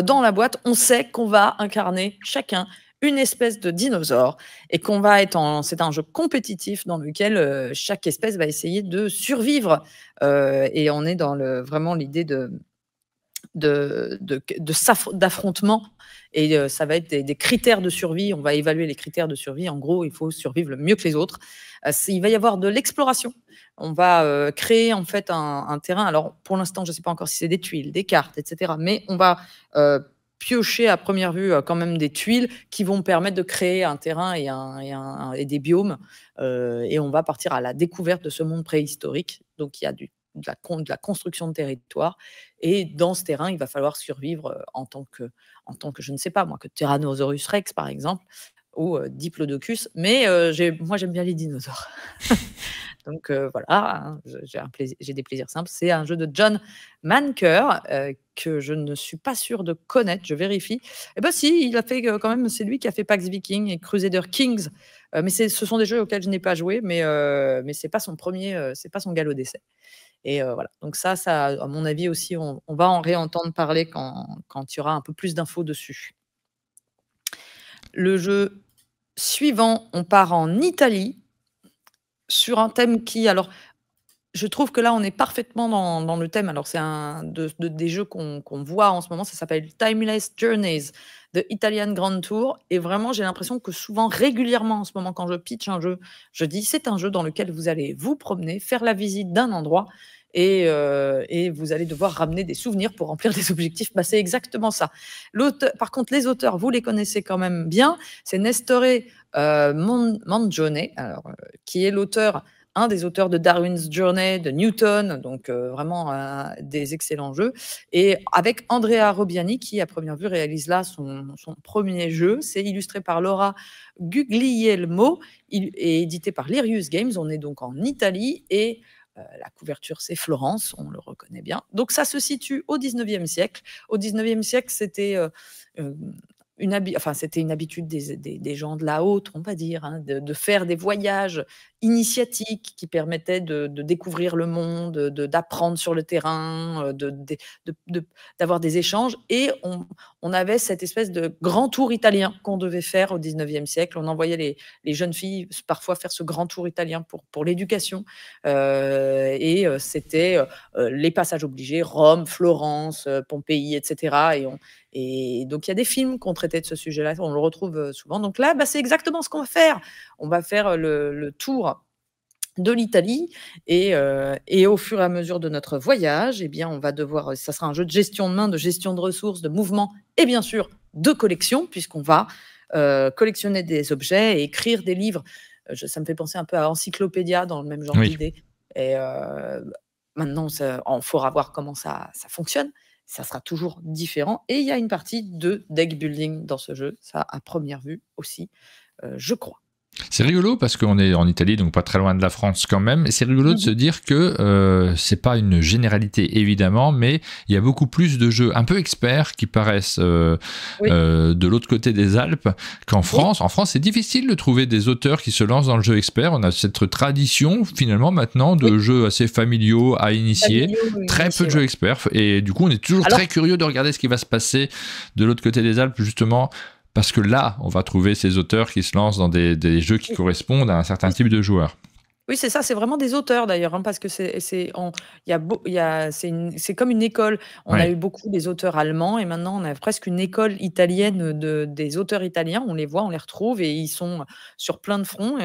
dans la boîte. On sait qu'on va incarner chacun une espèce de dinosaure et qu'on va être c'est un jeu compétitif dans lequel chaque espèce va essayer de survivre. Et on est dans vraiment l'idée d'affrontement et ça va être des critères de survie. On va évaluer les critères de survie. En gros, il faut survivre le mieux que les autres. Il va y avoir de l'exploration. On va créer en fait un terrain. Alors pour l'instant, je ne sais pas encore si c'est des tuiles, des cartes, etc. Mais on va piocher à première vue quand même des tuiles qui vont permettre de créer un terrain et des biomes. Et on va partir à la découverte de ce monde préhistorique. Donc il y a de la construction de territoire. Et dans ce terrain, il va falloir survivre en tant que, je ne sais pas moi, que Tyrannosaurus Rex, par exemple, ou Diplodocus. Mais moi, j'aime bien les dinosaures. Donc voilà, hein, j'ai des plaisirs simples. C'est un jeu de John Manker que je ne suis pas sûre de connaître, je vérifie. Eh bien si, il a fait quand même, c'est lui qui a fait Pax Viking et Crusader Kings. Mais ce sont des jeux auxquels je n'ai pas joué, mais c'est pas son galop d'essai. Et voilà, donc ça, à mon avis aussi, on va en réentendre parler quand il y aura un peu plus d'infos dessus. Le jeu suivant, on part en Italie sur un thème alors, je trouve que là, on est parfaitement dans le thème. Alors, c'est des jeux qu'on voit en ce moment, ça s'appelle Timeless Journeys, de Italian Grand Tour. Et vraiment, j'ai l'impression que souvent, régulièrement en ce moment, quand je pitch un jeu, je dis c'est un jeu dans lequel vous allez vous promener, faire la visite d'un endroit et vous allez devoir ramener des souvenirs pour remplir des objectifs. C'est exactement ça. Par contre, les auteurs, vous les connaissez quand même bien. C'est Nestore Mangione, qui est l'auteur un des auteurs de Darwin's Journey, de Newton, donc vraiment des excellents jeux. Et avec Andrea Robiani, qui à première vue réalise là son premier jeu. C'est illustré par Laura Guglielmo et édité par Lirius Games. On est donc en Italie et la couverture, c'est Florence, on le reconnaît bien. Donc ça se situe au 19e siècle. Au 19e siècle, c'était une habitude des gens de la haute, on va dire, hein, de faire des voyages initiatiques qui permettaient de découvrir le monde, d'apprendre sur le terrain, d'avoir des échanges. Et on avait cette espèce de grand tour italien qu'on devait faire au 19e siècle. On envoyait les jeunes filles parfois faire ce grand tour italien pour l'éducation. C'était les passages obligés, Rome, Florence, Pompéi, etc. Et donc, il y a des films qui ont traité de ce sujet-là, on le retrouve souvent. Donc là, c'est exactement ce qu'on va faire. On va faire le tour de l'Italie et au fur et à mesure de notre voyage, eh bien, on va devoir, ça sera un jeu de gestion de main, de gestion de ressources, de mouvement et bien sûr de collection, puisqu'on va collectionner des objets et écrire des livres. Ça me fait penser un peu à Encyclopédia dans le même genre d'idée. Et maintenant, il faudra voir comment ça fonctionne. Ça sera toujours différent. Et il y a une partie de deck building dans ce jeu, ça à première vue aussi, je crois. C'est rigolo parce qu'on est en Italie, donc pas très loin de la France quand même. Et c'est rigolo de se dire que c'est pas une généralité évidemment, mais il y a beaucoup plus de jeux un peu experts qui paraissent de l'autre côté des Alpes qu'en France. En France, c'est difficile de trouver des auteurs qui se lancent dans le jeu expert. On a cette tradition finalement maintenant de jeux assez familiaux à initier, très peu de jeux experts. Et du coup, on est toujours très curieux de regarder ce qui va se passer de l'autre côté des Alpes justement. Parce que là, on va trouver ces auteurs qui se lancent dans des jeux qui correspondent à un certain type de joueurs. Oui, c'est ça, c'est vraiment des auteurs d'ailleurs, hein, parce que c'est comme une école. On a eu beaucoup des auteurs allemands et maintenant on a presque une école italienne des auteurs italiens. On les voit, on les retrouve et ils sont sur plein de fronts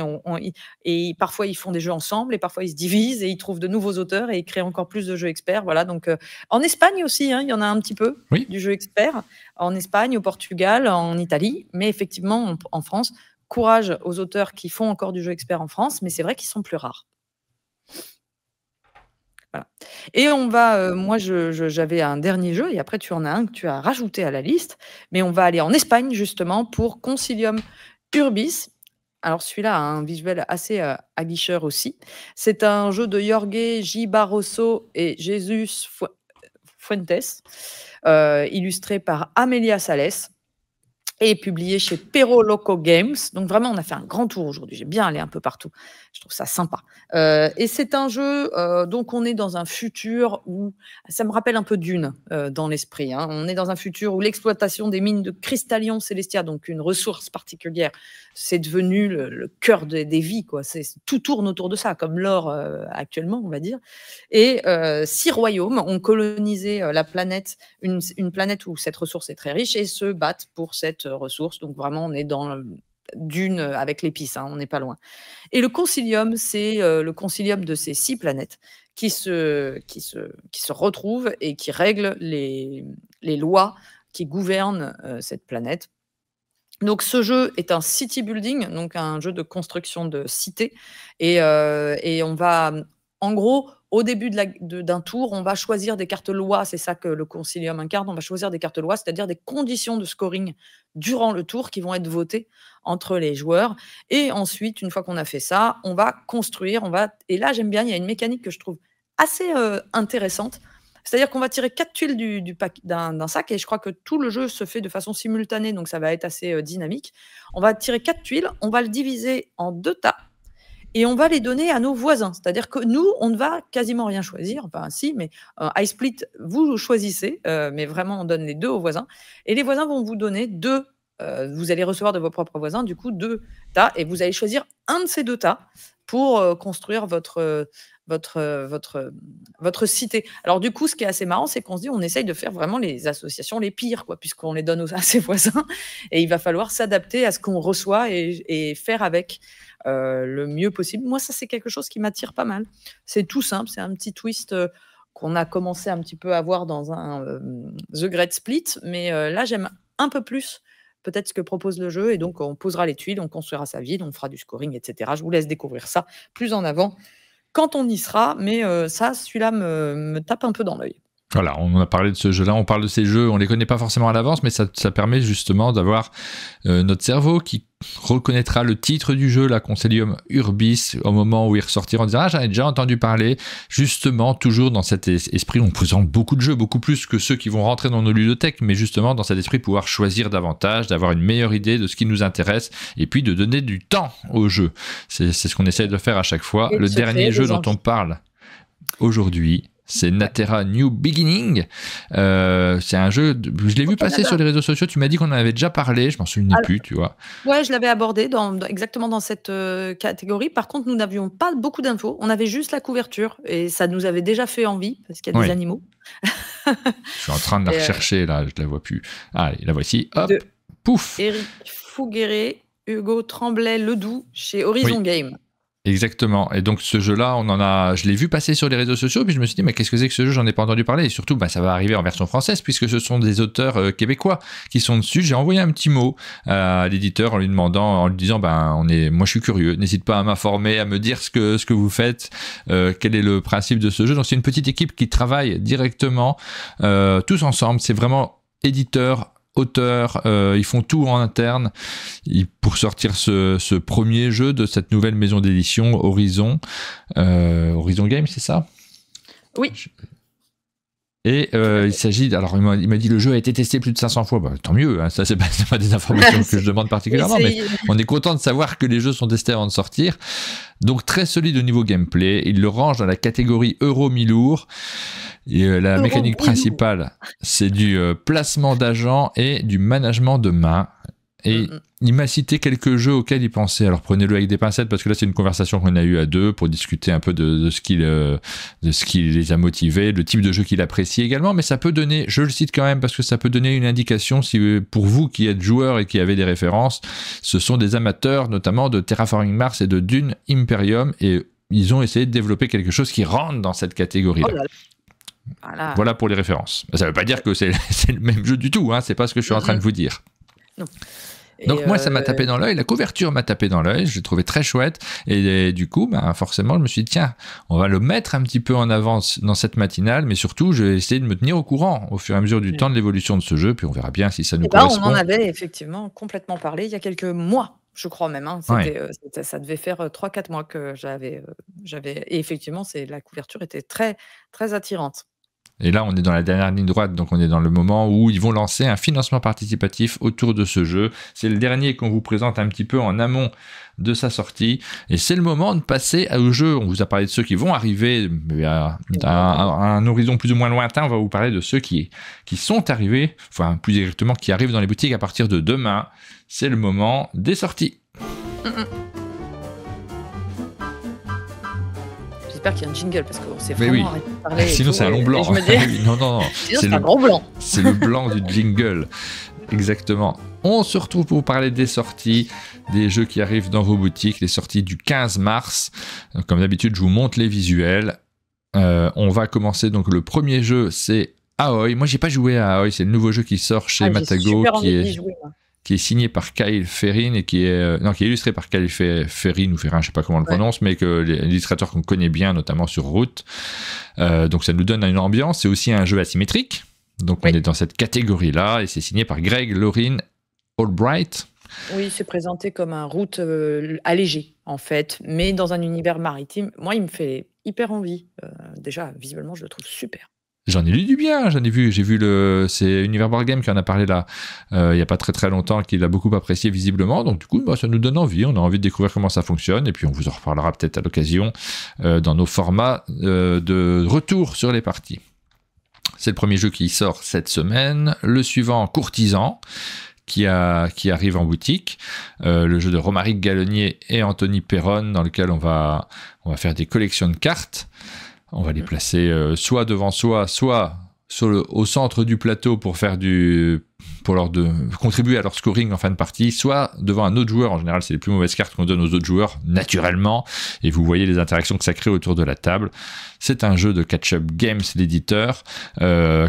et parfois ils font des jeux ensemble et parfois ils se divisent et ils trouvent de nouveaux auteurs et ils créent encore plus de jeux experts. Voilà, donc en Espagne aussi, hein, il y en a un petit peu du jeu expert. En Espagne, au Portugal, en Italie, mais effectivement en France. Courage aux auteurs qui font encore du jeu expert en France, mais c'est vrai qu'ils sont plus rares. Voilà. Et on va, moi j'avais un dernier jeu, et après tu en as un que tu as rajouté à la liste, mais on va aller en Espagne justement pour Concilium Urbis. Alors celui-là a un visuel assez aguicheur aussi. C'est un jeu de Jorge Gibarroso et Jesus Fuentes, illustré par Amelia Sales. Et publié chez Pero Loco Games. Donc vraiment, on a fait un grand tour aujourd'hui. J'ai bien allé un peu partout. Je trouve ça sympa. Et c'est un jeu, donc on est dans un futur où, ça me rappelle un peu Dune dans l'esprit. Hein. On est dans un futur où l'exploitation des mines de Crystallium Celestia, donc une ressource particulière, c'est devenu le cœur des vies. Quoi. Tout tourne autour de ça, comme l'or actuellement, on va dire. Et 6 royaumes ont colonisé la planète, une planète où cette ressource est très riche, et se battent pour cette ressource. Donc vraiment, on est dans Dune avec l'épice, hein, on n'est pas loin. Et le concilium, c'est le concilium de ces 6 planètes qui se retrouvent et qui règlent les lois qui gouvernent cette planète. Donc ce jeu est un city building, donc un jeu de construction de cité, et on va, en gros, au début d'un tour, on va choisir des cartes lois, c'est ça que le concilium incarne, on va choisir des cartes lois, c'est-à-dire des conditions de scoring durant le tour qui vont être votées entre les joueurs. Et ensuite, une fois qu'on a fait ça, on va construire, et là j'aime bien, il y a une mécanique que je trouve assez intéressante. C'est-à-dire qu'on va tirer 4 tuiles d'un sac, et je crois que tout le jeu se fait de façon simultanée, donc ça va être assez dynamique. On va tirer 4 tuiles, on va le diviser en 2 tas, et on va les donner à nos voisins. C'est-à-dire que nous, on ne va quasiment rien choisir. Enfin, si, mais iSplit, vous choisissez, mais vraiment, on donne les 2 aux voisins. Et les voisins vont vous donner 2. Vous allez recevoir de vos propres voisins, du coup, 2 tas, et vous allez choisir un de ces 2 tas pour construire votre cité. Alors du coup, ce qui est assez marrant, c'est qu'on se dit, on essaye de faire vraiment les associations les pires, quoi, puisqu'on les donne à ses voisins, et il va falloir s'adapter à ce qu'on reçoit et faire avec le mieux possible. Moi, ça, c'est quelque chose qui m'attire pas mal. C'est tout simple, c'est un petit twist qu'on a commencé un petit peu à voir dans un The Great Split, mais là, j'aime un peu plus peut-être ce que propose le jeu, et donc on posera les tuiles, on construira sa ville, on fera du scoring, etc. Je vous laisse découvrir ça plus en avant quand on y sera, mais celui-là me tape un peu dans l'œil. Voilà, on a parlé de ce jeu-là, on parle de ces jeux, on les connaît pas forcément à l'avance, mais ça permet justement d'avoir notre cerveau qui reconnaîtra le titre du jeu, la Concellium Urbis, au moment où il ressortira, en disant « Ah, j'en ai déjà entendu parler », justement, toujours dans cet esprit, on présente beaucoup de jeux, beaucoup plus que ceux qui vont rentrer dans nos ludothèques, mais justement dans cet esprit, pouvoir choisir davantage, d'avoir une meilleure idée de ce qui nous intéresse, et puis de donner du temps au jeu. C'est ce qu'on essaie de faire à chaque fois. Le dernier jeu dont on parle aujourd'hui, c'est Natera New Beginning. C'est un jeu, je l'ai vu passer sur les réseaux sociaux, tu m'as dit qu'on en avait déjà parlé, je m'en souviens plus, tu vois. Ouais, je l'avais abordé exactement dans cette catégorie. Par contre, nous n'avions pas beaucoup d'infos, on avait juste la couverture et ça nous avait déjà fait envie parce qu'il y a des animaux. Je suis en train de la rechercher là, je la vois plus. Allez, la voici, hop, pouf. Éric Fougueret, Hugo Tremblay-Ledoux chez Horizon Game. Exactement. Et donc ce jeu-là, je l'ai vu passer sur les réseaux sociaux, puis je me suis dit, mais qu'est-ce que c'est que ce jeu? J'en ai pas entendu parler. Et surtout, ça va arriver en version française, puisque ce sont des auteurs québécois qui sont dessus. J'ai envoyé un petit mot à l'éditeur en lui disant, moi je suis curieux, n'hésite pas à m'informer, à me dire ce que vous faites, quel est le principe de ce jeu. Donc c'est une petite équipe qui travaille directement, tous ensemble. C'est vraiment éditeur, auteurs, ils font tout en interne pour sortir ce premier jeu de cette nouvelle maison d'édition Horizon Game, c'est ça? Oui. Et il s'agit, alors il m'a dit le jeu a été testé plus de 500 fois, tant mieux, hein, ça c'est pas des informations que je demande particulièrement, mais on est content de savoir que les jeux sont testés avant de sortir. Donc très solide au niveau gameplay, il le range dans la catégorie Euro mi-lourd. Et la mécanique principale, c'est du placement d'agents et du management de main. Et il m'a cité quelques jeux auxquels il pensait. Alors prenez-le avec des pincettes parce que là c'est une conversation qu'on a eue à deux pour discuter un peu de ce qui les a motivés, le type de jeu qu'il apprécie également. Mais ça peut donner, je le cite quand même parce que ça peut donner une indication si pour vous qui êtes joueurs et qui avez des références, ce sont des amateurs notamment de Terraforming Mars et de Dune Imperium et ils ont essayé de développer quelque chose qui rentre dans cette catégorie-là. Oh là là. Voilà pour les références. Ça ne veut pas dire que c'est le même jeu du tout, hein, c'est pas ce que je suis en train de vous dire. Non. Donc moi ça m'a tapé dans l'œil, la couverture m'a tapé dans l'œil, je l'ai trouvé très chouette et du coup forcément je me suis dit tiens, on va le mettre un petit peu en avance dans cette matinale, mais surtout je vais essayer de me tenir au courant au fur et à mesure du temps de l'évolution de ce jeu, puis on verra bien si ça nous correspond. On en avait effectivement complètement parlé il y a quelques mois. Je crois même, hein. Ça devait faire 3-4 mois que j'avais et effectivement la couverture était très, très attirante. Et là, on est dans la dernière ligne droite, donc on est dans le moment où ils vont lancer un financement participatif autour de ce jeu. C'est le dernier qu'on vous présente un petit peu en amont de sa sortie. Et c'est le moment de passer au jeu. On vous a parlé de ceux qui vont arriver à un horizon plus ou moins lointain. On va vous parler de ceux qui sont arrivés, enfin plus exactement qui arrivent dans les boutiques à partir de demain. C'est le moment des sorties. J'espère qu'il y a un jingle parce qu'on s'est vraiment arrêté de parler. Sinon, c'est un long blanc. Non. C'est un gros blanc. C'est le blanc du jingle. Exactement. On se retrouve pour vous parler des sorties, des jeux qui arrivent dans vos boutiques, les sorties du 15 mars. Comme d'habitude, je vous montre les visuels. On va commencer. Donc, le premier jeu, c'est Aoi. Moi, j'ai pas joué à Aoi. C'est le nouveau jeu qui sort chez Matago, qui est signé par Kyle Ferrin et qui est illustré par Kyle Ferrin ou Ferrin, je sais pas comment on le prononce, mais que l'illustrateur qu'on connaît bien, notamment sur Route. Donc ça nous donne une ambiance. C'est aussi un jeu asymétrique. Donc on est dans cette catégorie-là et c'est signé par Greg Lorin Albright. Oui, c'est présenté comme un Route allégé en fait, mais dans un univers maritime. Moi, il me fait hyper envie. Déjà, visuellement, je le trouve super. J'en ai lu du bien, c'est Univers Board Game qui en a parlé là, il n'y a pas très très longtemps, qu'il a beaucoup apprécié visiblement, donc du coup ça nous donne envie, on a envie de découvrir comment ça fonctionne, et puis on vous en reparlera peut-être à l'occasion dans nos formats de retour sur les parties. C'est le premier jeu qui sort cette semaine, le suivant Courtisan, qui arrive en boutique, le jeu de Romaric Gallonnier et Anthony Perron, dans lequel on va faire des collections de cartes. On va les placer soit devant soi, soit au centre du plateau pour contribuer à leur scoring en fin de partie, soit devant un autre joueur. En général, c'est les plus mauvaises cartes qu'on donne aux autres joueurs, naturellement. Et vous voyez les interactions que ça crée autour de la table. C'est un jeu de Catch-Up Games, l'éditeur,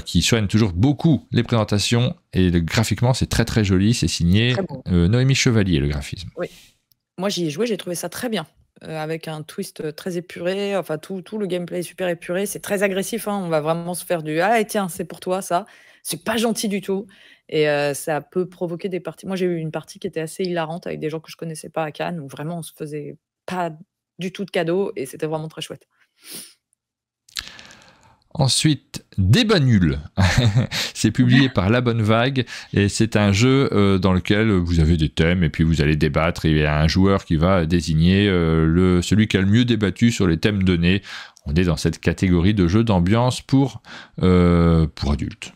qui soigne toujours beaucoup les présentations. Et graphiquement, c'est très très joli. C'est signé Noémie Chevalier, le graphisme. Oui. Moi, j'y ai joué, j'ai trouvé ça très bien. avec un twist très épuré. Enfin, tout le gameplay est super épuré. C'est très agressif, hein. On va vraiment se faire du ah et tiens, c'est pour toi ça. C'est pas gentil du tout. Et ça peut provoquer des parties. Moi, j'ai eu une partie qui était assez hilarante avec des gens que je connaissais pas à Cannes, où vraiment on se faisait pas du tout de cadeaux et c'était vraiment très chouette. Ensuite, Débat nul. C'est publié par La Bonne Vague et c'est un jeu dans lequel vous avez des thèmes et puis vous allez débattre et il y a un joueur qui va désigner celui qui a le mieux débattu sur les thèmes donnés. On est dans cette catégorie de jeux d'ambiance pour adultes.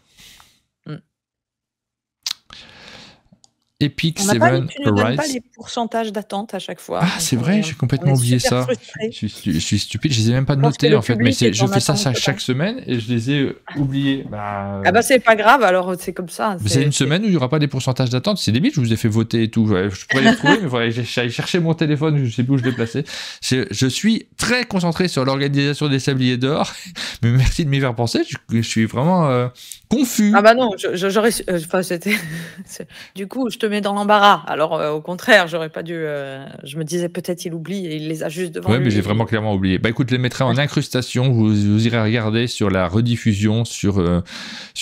Epic Seven Tu ne donnes pas Arise. les pourcentages d'attente à chaque fois. Ah, c'est vrai, j'ai complètement oublié ça. Je suis stupide, je les ai même pas notés en fait, mais je fais ça chaque semaine et je les ai oubliés. Ah bah c'est pas grave, alors c'est comme ça. C'est une semaine où il n'y aura pas des pourcentages d'attente, c'est débile, je vous ai fait voter et tout. Je pourrais les trouver, mais il faudrait que j'aille chercher mon téléphone, je sais plus où je l'ai placé. Je suis très concentré sur l'organisation des Sabliers d'Or, mais merci de m'y faire penser, je suis vraiment confus. Ah bah non, j'aurais... Enfin, c'était... Du coup, je te mets dans l'embarras. Alors, au contraire, j'aurais pas dû... je me disais peut-être il oublie et il les a juste devant lui. Oui, mais j'ai vraiment clairement oublié. Bah écoute, je les mettrai en incrustation. Vous irez regarder sur la rediffusion sur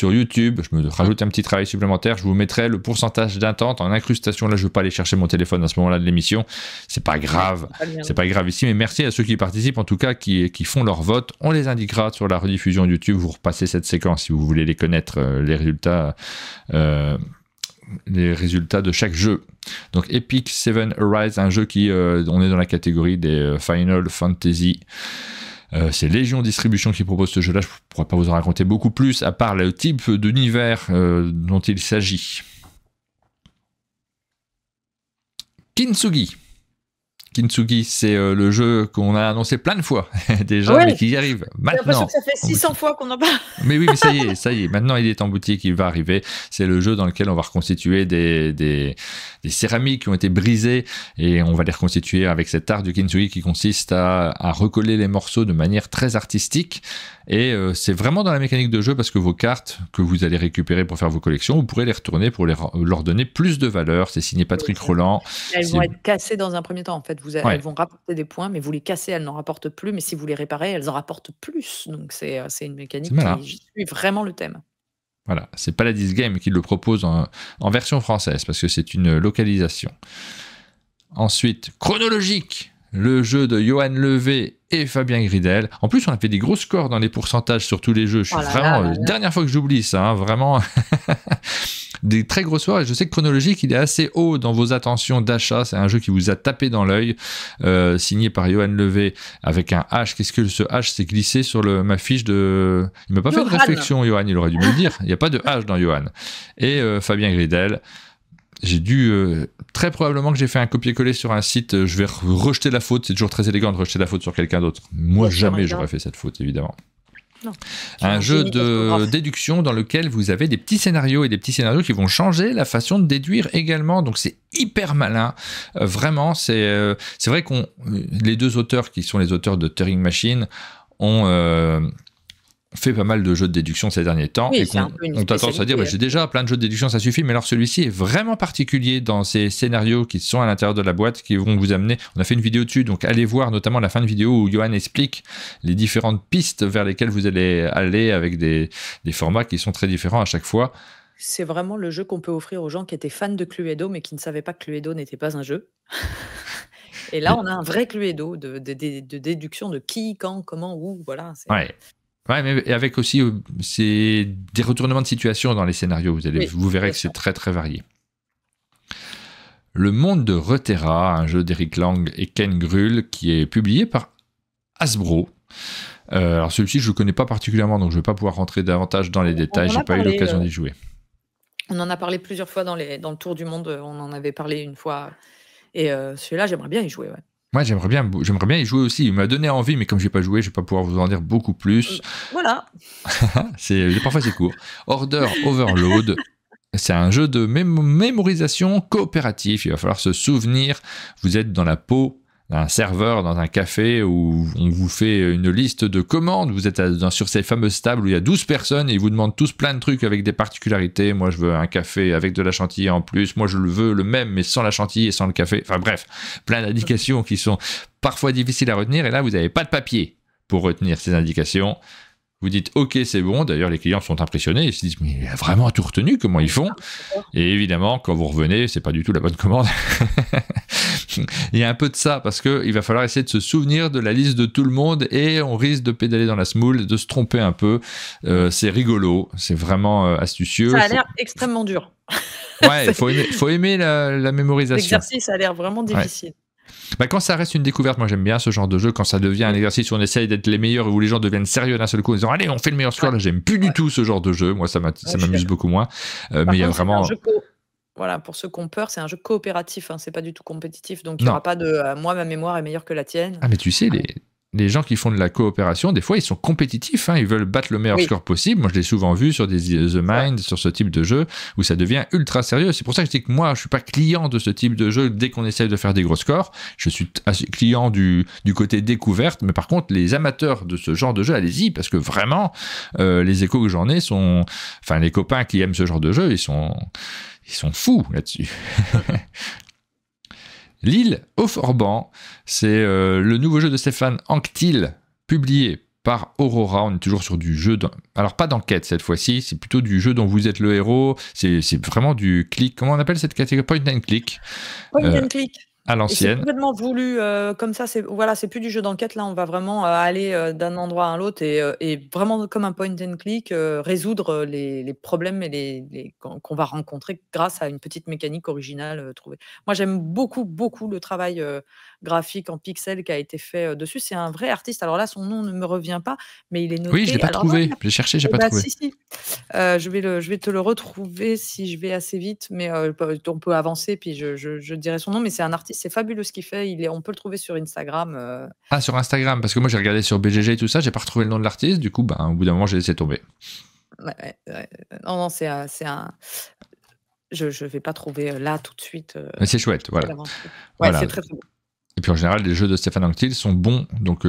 YouTube. Je me rajoute un petit travail supplémentaire. Je vous mettrai le pourcentage d'attente en incrustation. Là, je ne veux pas aller chercher mon téléphone à ce moment-là de l'émission. C'est pas grave. C'est pas grave ici. Mais merci à ceux qui participent, en tout cas, qui font leur vote. On les indiquera sur la rediffusion YouTube. Vous repassez cette séquence si vous voulez les connaître, les résultats de chaque jeu. Donc Epic Seven Arise, un jeu qui, on est dans la catégorie des Final Fantasy. C'est Légion Distribution qui propose ce jeu-là. Je ne pourrais pas vous en raconter beaucoup plus, à part le type d'univers dont il s'agit. Kintsugi. Kintsugi, c'est le jeu qu'on a annoncé plein de fois déjà, mais qui y arrive maintenant. J'ai l'impression que ça fait 600 fois qu'on en parle. Mais oui, mais ça y est, maintenant il est en boutique, il va arriver. C'est le jeu dans lequel on va reconstituer des céramiques qui ont été brisées et on va les reconstituer avec cet art du Kintsugi qui consiste à recoller les morceaux de manière très artistique. Et c'est vraiment dans la mécanique de jeu parce que vos cartes que vous allez récupérer pour faire vos collections, vous pourrez les retourner pour leur donner plus de valeur. C'est signé Patrick Roland. Elles vont être cassées dans un premier temps en fait. Elles vont rapporter des points, mais vous les cassez, elles n'en rapportent plus. Mais si vous les réparez, elles en rapportent plus. Donc c'est une mécanique qui suit vraiment le thème. Voilà, c'est Paladis Game qui le propose en version française parce que c'est une localisation. Ensuite, Chronologique, le jeu de Johan Levé et Fabien Gridel. En plus, on a fait des gros scores dans les pourcentages sur tous les jeux. Je suis dernière fois que j'oublie ça, hein, vraiment. Des très gros scores. Et je sais que Chronologique, il est assez haut dans vos attentions d'achat. C'est un jeu qui vous a tapé dans l'œil, signé par Johan Levé avec un H. Qu'est-ce que ce H s'est glissé sur ma fiche de... Il m'a pas fait de réflexion, Johan. Il aurait dû me le dire. Il n'y a pas de H dans Johan. Et Fabien Gridel. J'ai dû, très probablement que j'ai fait un copier-coller sur un site, je vais rejeter la faute, c'est toujours très élégant de rejeter la faute sur quelqu'un d'autre. Moi, jamais j'aurais fait cette faute, évidemment. Non. Un jeu de déduction dans lequel vous avez des petits scénarios et des petits scénarios qui vont changer la façon de déduire également, donc c'est hyper malin, vraiment, c'est vrai qu'on les deux auteurs qui sont les auteurs de Turing Machine ont... fait pas mal de jeux de déduction ces derniers temps et on a tendance à dire j'ai déjà plein de jeux de déduction, ça suffit, mais alors celui-ci est vraiment particulier dans ces scénarios qui sont à l'intérieur de la boîte qui vont vous amener, on a fait une vidéo dessus, donc allez voir notamment la fin de vidéo où Johan explique les différentes pistes vers lesquelles vous allez aller avec des formats qui sont très différents à chaque fois. C'est vraiment le jeu qu'on peut offrir aux gens qui étaient fans de Cluedo mais qui ne savaient pas que Cluedo n'était pas un jeu. Et là on a un vrai Cluedo de déduction de qui, quand, comment, où, voilà. Ouais, mais avec aussi c'est des retournements de situation dans les scénarios. Vous verrez que c'est très très varié. Le Monde de Reterra, un jeu d'Eric Lang et Ken Gruhl qui est publié par Hasbro. Alors celui-ci je ne le connais pas particulièrement, donc je ne vais pas pouvoir rentrer davantage dans les détails. J'ai pas eu l'occasion d'y jouer. On en a parlé plusieurs fois dans le Tour du Monde. On en avait parlé une fois. Et celui-là, j'aimerais bien y jouer. Ouais. Moi, j'aimerais bien y jouer aussi. Il m'a donné envie, mais comme j'ai pas joué, je vais pas pouvoir vous en dire beaucoup plus. Voilà. Parfois, c'est court. Order Overload. C'est un jeu de mémorisation coopératif. Il va falloir se souvenir. Vous êtes dans la peau un serveur dans un café où on vous fait une liste de commandes, vous êtes sur ces fameuses tables où il y a 12 personnes et ils vous demandent tous plein de trucs avec des particularités. Moi, je veux un café avec de la chantilly en plus. Moi, je le veux le même, mais sans la chantilly et sans le café. Enfin bref, plein d'indications qui sont parfois difficiles à retenir. Et là, vous n'avez pas de papier pour retenir ces indications. Vous dites ok, c'est bon. D'ailleurs, les clients sont impressionnés. Ils se disent mais il a vraiment tout retenu. Comment ils font? Et évidemment, quand vous revenez, c'est pas du tout la bonne commande. Il y a un peu de ça parce que il va falloir essayer de se souvenir de la liste de tout le monde et on risque de pédaler dans la semoule, de se tromper un peu. C'est rigolo, c'est vraiment astucieux. Ça a l'air extrêmement dur. Ouais, il faut aimer la mémorisation. L'exercice a l'air vraiment difficile. Ouais. Bah, quand ça reste une découverte, moi j'aime bien ce genre de jeu. Quand ça devient un exercice où on essaye d'être les meilleurs et où les gens deviennent sérieux d'un seul coup en disant allez, on fait le meilleur score, là j'aime plus du tout ce genre de jeu. Moi ça m'amuse beaucoup moins. Mais il y a vraiment. Voilà, pour ceux qui ont peur, c'est un jeu coopératif, hein, c'est pas du tout compétitif, donc il n'y aura pas de moi, ma mémoire est meilleure que la tienne. Ah, mais tu sais, les gens qui font de la coopération, des fois, ils sont compétitifs, hein, ils veulent battre le meilleur score possible. Moi, je l'ai souvent vu sur des The Mind, sur ce type de jeu, où ça devient ultra sérieux. C'est pour ça que je dis que moi, je suis pas client de ce type de jeu dès qu'on essaye de faire des gros scores. Je suis assez client du côté découverte, mais par contre, les amateurs de ce genre de jeu, allez-y, parce que vraiment, les échos que j'en ai sont... Enfin, les copains qui aiment ce genre de jeu, ils sont fous là-dessus. L'île au Forban, c'est le nouveau jeu de Stéphane Anctil, publié par Aurora. On est toujours sur du jeu, alors pas d'enquête cette fois-ci, c'est plutôt du jeu dont vous êtes le héros. C'est vraiment du click, comment on appelle cette catégorie? Point and click. Point and click. À l'ancienne. C'est complètement voulu comme ça. C'est plus du jeu d'enquête. Là, on va vraiment aller d'un endroit à l'autre et vraiment comme un point and click, résoudre les problèmes et qu'on va rencontrer grâce à une petite mécanique originale trouvée. Moi, j'aime beaucoup, beaucoup le travail graphique en pixels qui a été fait dessus. C'est un vrai artiste. Alors là, son nom ne me revient pas, mais il est noté. Oui, je l'ai pas trouvé. J'ai cherché, j'ai pas trouvé. Si. Je vais te le retrouver si je vais assez vite, mais on peut avancer, puis je dirai son nom, mais c'est un artiste, c'est fabuleux ce qu'il fait, on peut le trouver sur Instagram. Ah, sur Instagram, parce que moi j'ai regardé sur BGG et tout ça, j'ai pas retrouvé le nom de l'artiste, du coup, au bout d'un moment, j'ai laissé tomber. Non, c'est un... Je vais pas trouver là tout de suite. Mais c'est chouette, voilà. Voilà. C'est très, très bon. Et puis en général, les jeux de Stéphane Anctil sont bons, donc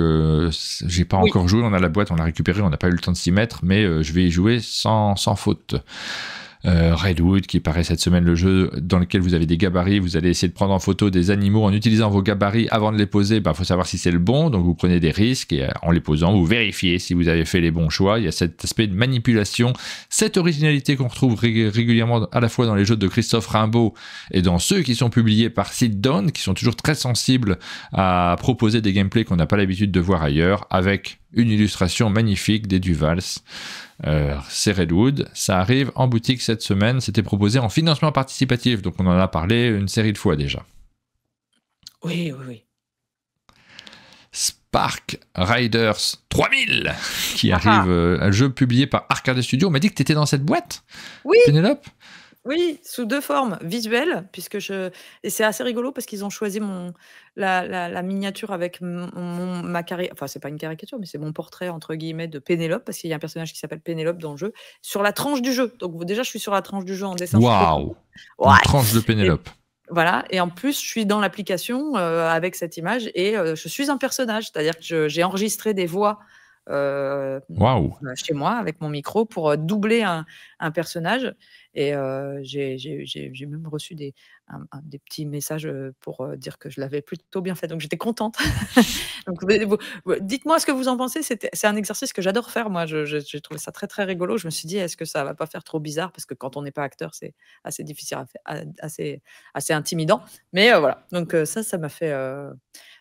j'ai pas encore joué, on a la boîte, on l'a récupérée, on n'a pas eu le temps de s'y mettre, mais je vais y jouer sans faute. Redwood, qui paraît cette semaine, le jeu dans lequel vous avez des gabarits, vous allez essayer de prendre en photo des animaux en utilisant vos gabarits avant de les poser. Faut savoir si c'est le bon, donc vous prenez des risques et en les posant, vous vérifiez si vous avez fait les bons choix. Il y a cet aspect de manipulation, cette originalité qu'on retrouve régulièrement à la fois dans les jeux de Christophe Rimbaud et dans ceux qui sont publiés par Sit Down, qui sont toujours très sensibles à proposer des gameplays qu'on n'a pas l'habitude de voir ailleurs, avec une illustration magnifique des Duvals. C'est Redwood, ça arrive en boutique cette semaine, c'était proposé en financement participatif, donc on en a parlé une série de fois déjà. Oui. Spark Riders 3000 qui arrive, un jeu publié par Arcade Studio. On m'a dit que tu étais dans cette boîte, Pénélope? Oui, sous deux formes, visuelles, et c'est assez rigolo parce qu'ils ont choisi la miniature avec ma caricature, enfin c'est pas une caricature, mais c'est mon portrait entre guillemets de Pénélope, parce qu'il y a un personnage qui s'appelle Pénélope dans le jeu, sur la tranche du jeu. Donc déjà, je suis sur la tranche du jeu en dessin. Waouh, une tranche de Pénélope. Voilà, et en plus, je suis dans l'application avec cette image et je suis un personnage, c'est-à-dire que j'ai enregistré des voix chez moi avec mon micro pour doubler un personnage. Et j'ai même reçu des petits messages pour dire que je l'avais plutôt bien fait. Donc j'étais contente. Donc, dites-moi ce que vous en pensez. C'est un exercice que j'adore faire. Moi, j'ai trouvé ça très très rigolo. Je me suis dit, est-ce que ça va pas faire trop bizarre? Parce que quand on n'est pas acteur, c'est assez difficile à faire, assez intimidant. Mais voilà. Donc ça m'a fait.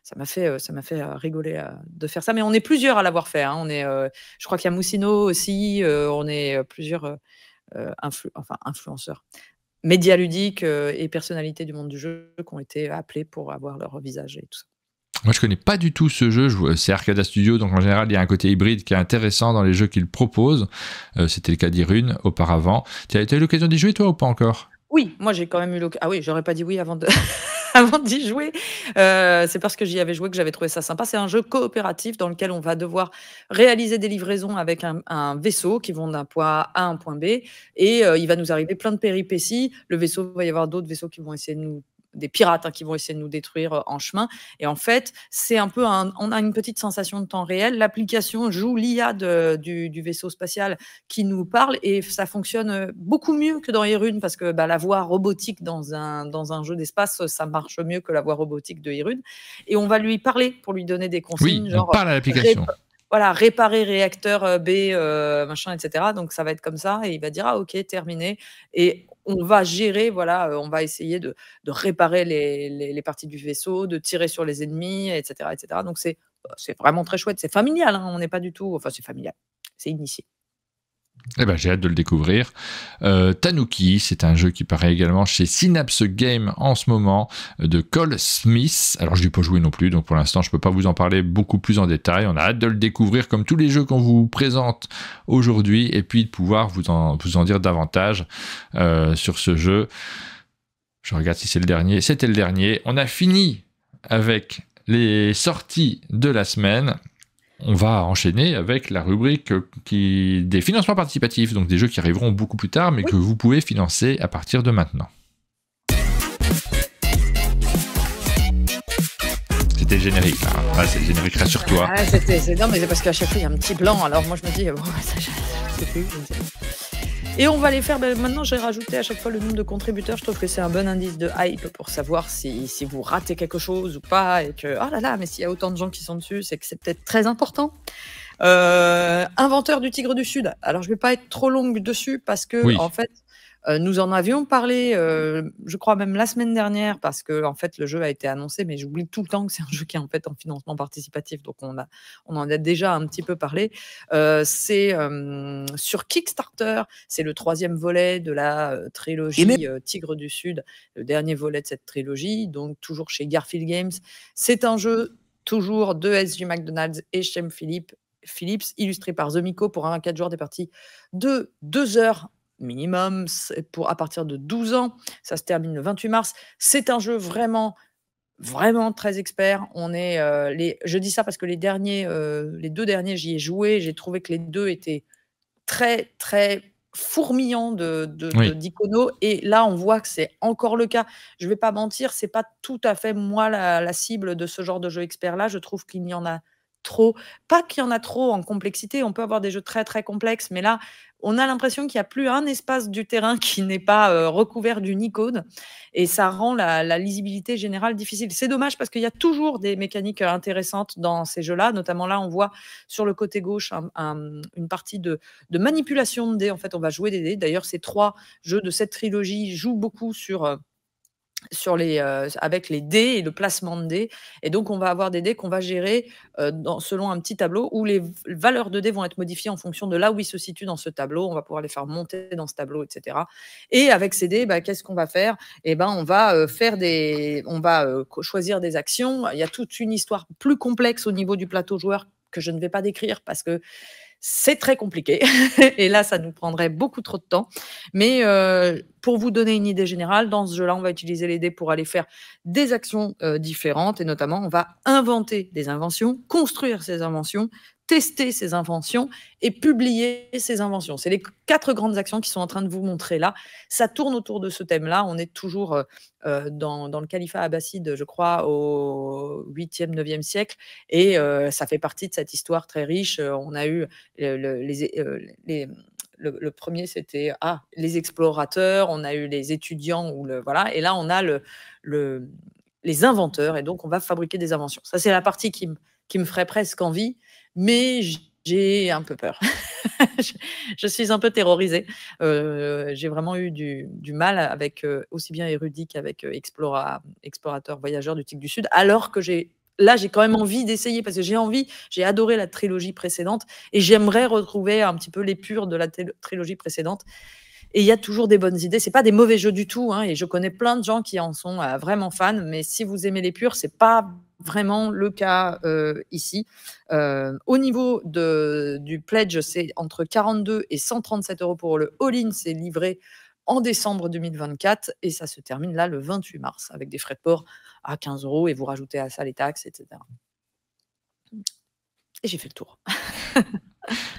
Ça m'a fait rigoler de faire ça. Mais on est plusieurs à l'avoir fait. Hein. Je crois qu'il y a Moussino aussi. On est plusieurs influenceurs, médias ludiques et personnalités du monde du jeu qui ont été appelés pour avoir leur visage et tout ça. Moi, je connais pas du tout ce jeu. C'est Arcade Studio, donc en général, il y a un côté hybride qui est intéressant dans les jeux qu'ils proposent. C'était le cas d'Irune auparavant. Tu as eu l'occasion d'y jouer, toi, ou pas encore? Oui, moi j'ai quand même eu l'occasion. Ah oui, j'aurais pas dit oui avant avant d'y jouer. C'est parce que j'y avais joué que j'avais trouvé ça sympa. C'est un jeu coopératif dans lequel on va devoir réaliser des livraisons avec un vaisseau qui vont d'un point A à un point B. Et il va nous arriver plein de péripéties. Le vaisseau, il va y avoir d'autres vaisseaux qui vont essayer de des pirates qui vont essayer de nous détruire en chemin. Et en fait, c'est un peu on a une petite sensation de temps réel. L'application joue l'IA du vaisseau spatial qui nous parle et ça fonctionne beaucoup mieux que dans Hyrule parce que la voix robotique dans un jeu d'espace, ça marche mieux que la voix robotique de Hyrule. Et on va lui parler pour lui donner des consignes. Oui, genre, on parle à l'application. Voilà, réparer réacteur B, machin, etc. Donc ça va être comme ça et il va dire ah ok terminé et on va gérer on va essayer de réparer les parties du vaisseau, de tirer sur les ennemis, etc., etc. Donc c'est vraiment très chouette, c'est familial, on n'est pas du tout, enfin c'est familial, c'est initié. Eh ben, j'ai hâte de le découvrir. Tanuki, c'est un jeu qui paraît également chez Synapse Games en ce moment, de Cole Smith. Alors, je n'ai pas joué non plus, donc pour l'instant, je ne peux pas vous en parler beaucoup plus en détail. On a hâte de le découvrir comme tous les jeux qu'on vous présente aujourd'hui, et puis de pouvoir vous en dire davantage sur ce jeu. Je regarde si c'est le dernier. C'était le dernier. On a fini avec les sorties de la semaine. On va enchaîner avec la rubrique des financements participatifs, donc des jeux qui arriveront beaucoup plus tard, mais que vous pouvez financer à partir de maintenant. C'était le générique, là. Ah, c'est le générique, rassure-toi. Ah, non, mais c'est parce qu'à chaque fois, il y a un petit blanc, alors moi je me dis, c'est plus, je ne sais pas. Et on va les faire, maintenant j'ai rajouté à chaque fois le nombre de contributeurs, je trouve que c'est un bon indice de hype pour savoir si vous ratez quelque chose ou pas, et que, oh là là, mais s'il y a autant de gens qui sont dessus, c'est que c'est peut-être très important. Inventeur du Tigre du Sud, alors je vais pas être trop longue dessus, parce que, en fait, nous en avions parlé, je crois même la semaine dernière, parce que en fait le jeu a été annoncé, mais j'oublie tout le temps que c'est un jeu qui est en fait en financement participatif, donc on en a déjà un petit peu parlé. C'est sur Kickstarter, c'est le 3e volet de la trilogie Tigre du Sud, le dernier volet de cette trilogie, donc toujours chez Garfield Games. C'est un jeu toujours de SJ McDonald's et Shem Phillips, illustré par The Miko pour 1 à 4 joueurs, des parties de 2 heures minimum, à partir de 12 ans. Ça se termine le 28 mars. C'est un jeu vraiment très expert. Je dis ça parce que les 2 derniers, j'y ai joué. J'ai trouvé que les 2 étaient très, très fourmillants d'iconos. Et là, on voit que c'est encore le cas. Je ne vais pas mentir, c'est pas tout à fait moi la cible de ce genre de jeu expert-là. Je trouve qu'il y en a trop. Pas qu'il y en a trop en complexité. On peut avoir des jeux très, très complexes. Mais là, on a l'impression qu'il n'y a plus un espace du terrain qui n'est pas recouvert d'une icône. Et ça rend la lisibilité générale difficile. C'est dommage parce qu'il y a toujours des mécaniques intéressantes dans ces jeux-là. Notamment là, on voit sur le côté gauche une partie de manipulation de dés. En fait, on va jouer des dés. D'ailleurs, ces 3 jeux de cette trilogie jouent beaucoup avec les dés et le placement de dés. Et donc, on va avoir des dés qu'on va gérer selon un petit tableau où les valeurs de dés vont être modifiées en fonction de là où ils se situent dans ce tableau. On va pouvoir les faire monter dans ce tableau, etc. Et avec ces dés, qu'est-ce qu'on va faire ? On va choisir des actions. Il y a toute une histoire plus complexe au niveau du plateau joueur que je ne vais pas décrire parce que c'est très compliqué et là, ça nous prendrait beaucoup trop de temps. Mais pour vous donner une idée générale, dans ce jeu-là, on va utiliser les dés pour aller faire des actions différentes et notamment, on va inventer des inventions, construire ces inventions, tester ces inventions et publier ces inventions. C'est les 4 grandes actions qui sont en train de vous montrer là. Ça tourne autour de ce thème-là. On est toujours dans le califat abbasside, je crois, au 8e, 9e siècle. Et ça fait partie de cette histoire très riche. On a eu le premier, c'était les explorateurs. On a eu les étudiants. Voilà. Et là, on a les inventeurs. Et donc, on va fabriquer des inventions. Ça, c'est la partie qui me ferait presque envie. Mais j'ai un peu peur. Je suis un peu terrorisée. J'ai vraiment eu du mal avec aussi bien Érudit qu'avec Explorateur Voyageur du Tigre du Sud, alors que j'ai quand même envie d'essayer parce que j'ai adoré la trilogie précédente et j'aimerais retrouver un petit peu l'épure de la trilogie précédente. Et il y a toujours des bonnes idées. C'est pas des mauvais jeux du tout, et je connais plein de gens qui en sont vraiment fans. Mais si vous aimez l'épure, c'est pas vraiment le cas ici. Au niveau du pledge, c'est entre 42 et 137 € pour le all-in. C'est livré en décembre 2024 et ça se termine là le 28 mars avec des frais de port à 15 € et vous rajoutez à ça les taxes, etc. Et j'ai fait le tour.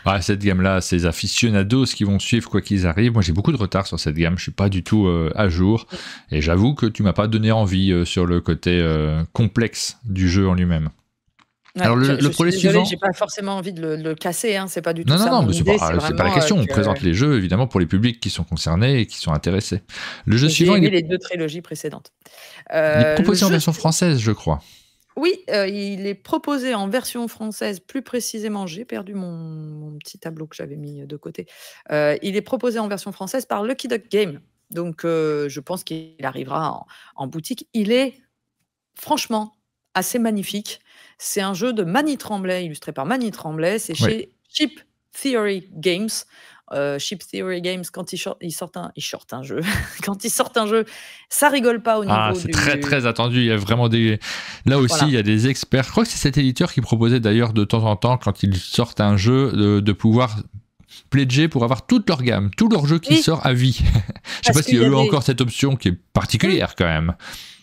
Ouais, cette gamme-là, c'est les aficionados qui vont suivre quoi qu'ils arrivent. Moi, j'ai beaucoup de retard sur cette gamme. Je suis pas du tout à jour. Et j'avoue que tu m'as pas donné envie sur le côté complexe du jeu en lui-même. Ouais, Alors, je le suis projet désolée, suivant. j'ai pas forcément envie de le casser, hein, c'est pas du tout Non, non, ça non, mon mais c'est idée, pas, c'est c'est pas la vraiment question. On que présente les jeux, évidemment, pour les publics qui sont concernés et qui sont intéressés. Le jeu j'ai suivant, aimé les 2 trilogies précédentes. il est Le proposé en jeu version française, je crois. Oui, il est proposé en version française, plus précisément, j'ai perdu mon petit tableau que j'avais mis de côté. Il est proposé en version française par Lucky Duck Game. Donc, je pense qu'il arrivera en boutique. Il est franchement assez magnifique. C'est un jeu de Mani Tremblay, illustré par Mani Tremblay. C'est Oui. chez Chip Theory Games. Chip Theory Games, quand ils sortent un jeu, quand ils sortent un jeu, ça rigole pas au Ah, niveau c'est du. très très attendu. Il y a vraiment des. Là aussi, Voilà. il y a des experts. Je crois que c'est cet éditeur qui proposait d'ailleurs de temps en temps, quand ils sortent un jeu, de pouvoir pledger pour avoir toute leur gamme, tout leur jeu qui Oui. sort à vie. Je sais Parce pas s'il y qu'il a y a eu des- encore cette option qui est particulière quand même.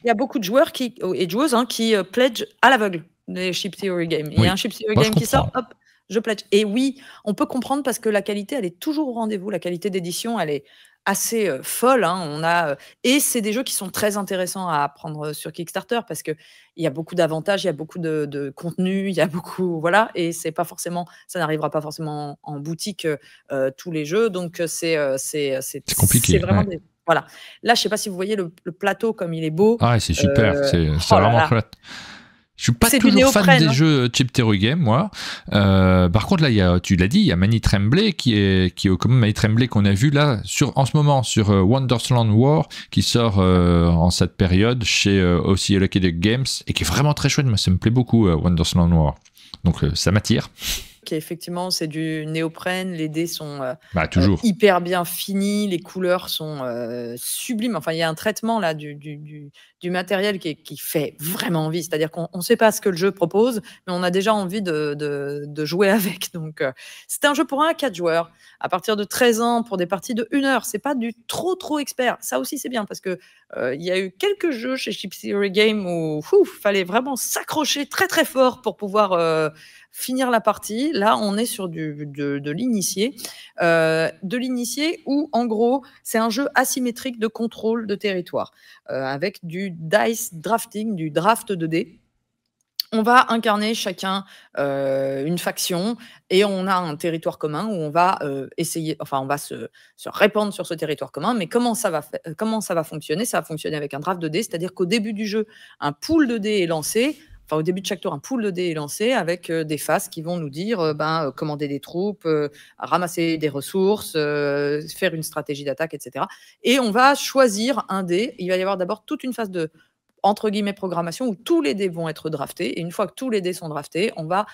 Il y a beaucoup de joueurs et de joueuses qui pledgent à l'aveugle les Chip Theory Games. Il y Oui. a un Chip Theory Moi, je Game qui sort, comprends. hop, je pledge. Et oui, on peut comprendre parce que la qualité, elle est toujours au rendez-vous. La qualité d'édition, elle est assez folle. Hein. Et c'est des jeux qui sont très intéressants à prendre sur Kickstarter parce qu'il y a beaucoup d'avantages, il y a beaucoup de contenu, il y a beaucoup. Voilà. Et ça n'arrivera pas forcément en boutique tous les jeux. Donc, c'est compliqué, C'est vraiment ouais. Voilà. Là, je sais pas si vous voyez le plateau comme il est beau. Ah, c'est super. C'est Oh là vraiment là. chouette. Je suis pas C'est du toujours fan néoprène, des hein. jeux Chip Theory Game, moi. Par contre, là, tu l'as dit, il y a Mani Tremblay qui est comme Mani Tremblay qu'on a vu là en ce moment sur Wonderland War qui sort en cette période chez aussi Lucky Duck Games et qui est vraiment très chouette. Moi, ça me plaît beaucoup Wonderland War. Donc ça m'attire. Effectivement, c'est du néoprène, les dés sont Toujours. hyper bien finis, les couleurs sont sublimes. Enfin, il y a un traitement là du matériel qui fait vraiment envie. C'est-à-dire qu'on ne sait pas ce que le jeu propose, mais on a déjà envie de jouer avec. Donc, c'est un jeu pour 1 à 4 joueurs, à partir de 13 ans, pour des parties de 1 heure. C'est pas du trop expert. Ça aussi, c'est bien parce que il y a eu quelques jeux chez Chip Theory Game où fallait vraiment s'accrocher très très fort pour pouvoir finir la partie. Là, on est sur de l'initié. De l'initié où, en gros, c'est un jeu asymétrique de contrôle de territoire avec du dice drafting, du draft de dés. On va incarner chacun une faction et on a un territoire commun où on va on va se répandre sur ce territoire commun. Mais comment ça va fonctionner? Ça va fonctionner avec un draft de dés, c'est-à-dire qu'au début du jeu, un pool de dés est lancé. Enfin, au début de chaque tour, un pool de dés est lancé avec des phases qui vont nous dire commander des troupes, ramasser des ressources, faire une stratégie d'attaque, etc. Et on va choisir un dé. Il va y avoir d'abord toute une phase de entre guillemets programmation où tous les dés vont être draftés. Et une fois que tous les dés sont draftés, on va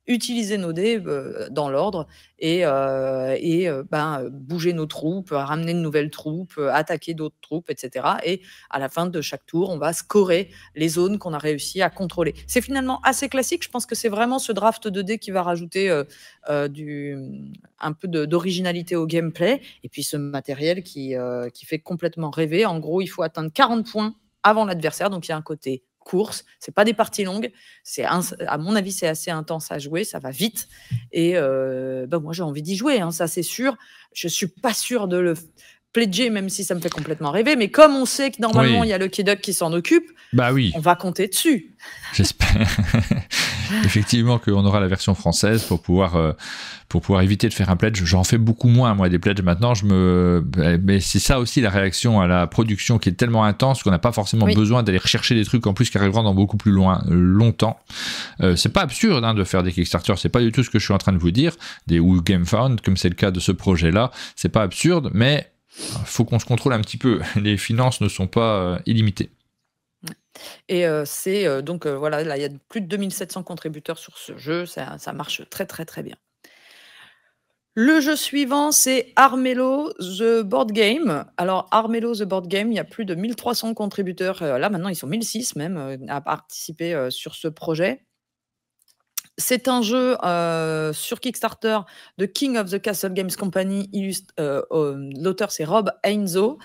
utiliser nos dés dans l'ordre et bouger nos troupes, ramener de nouvelles troupes, attaquer d'autres troupes, etc. Et à la fin de chaque tour, on va scorer les zones qu'on a réussi à contrôler. C'est finalement assez classique. Je pense que c'est vraiment ce draft de dés qui va rajouter un peu d'originalité au gameplay. Et puis ce matériel qui fait complètement rêver. En gros, il faut atteindre 40 points avant l'adversaire. Donc, il y a un côté course. C'est pas des parties longues. À mon avis, c'est assez intense à jouer. Ça va vite. Et moi, j'ai envie d'y jouer. Hein, ça, c'est sûr. Je suis pas sûre de le pledger, même si ça me fait complètement rêver. Mais comme on sait que normalement, il y a Lucky Duck qui s'en occupe, on va compter dessus. J'espère effectivement qu'on aura la version française pour pouvoir éviter de faire un pledge. J'en fais beaucoup moins, moi, des pledges maintenant. Mais c'est ça aussi la réaction à la production qui est tellement intense qu'on n'a pas forcément besoin d'aller rechercher des trucs en plus qui arriveront dans beaucoup plus longtemps. C'est pas absurde de faire des Kickstarter, c'est pas du tout ce que je suis en train de vous dire. Ou GameFound, comme c'est le cas de ce projet-là, c'est pas absurde, mais faut qu'on se contrôle un petit peu. Les finances ne sont pas illimitées. Et donc voilà, là, il y a plus de 2700 contributeurs sur ce jeu, ça marche très très très bien. Le jeu suivant, c'est Armello The Board Game. Alors, Armello The Board Game, il y a plus de 1300 contributeurs. Là, maintenant, ils sont 1006 même à participer sur ce projet. C'est un jeu sur Kickstarter de King of the Castle Games Company. L'auteur, c'est Rob Heinzo.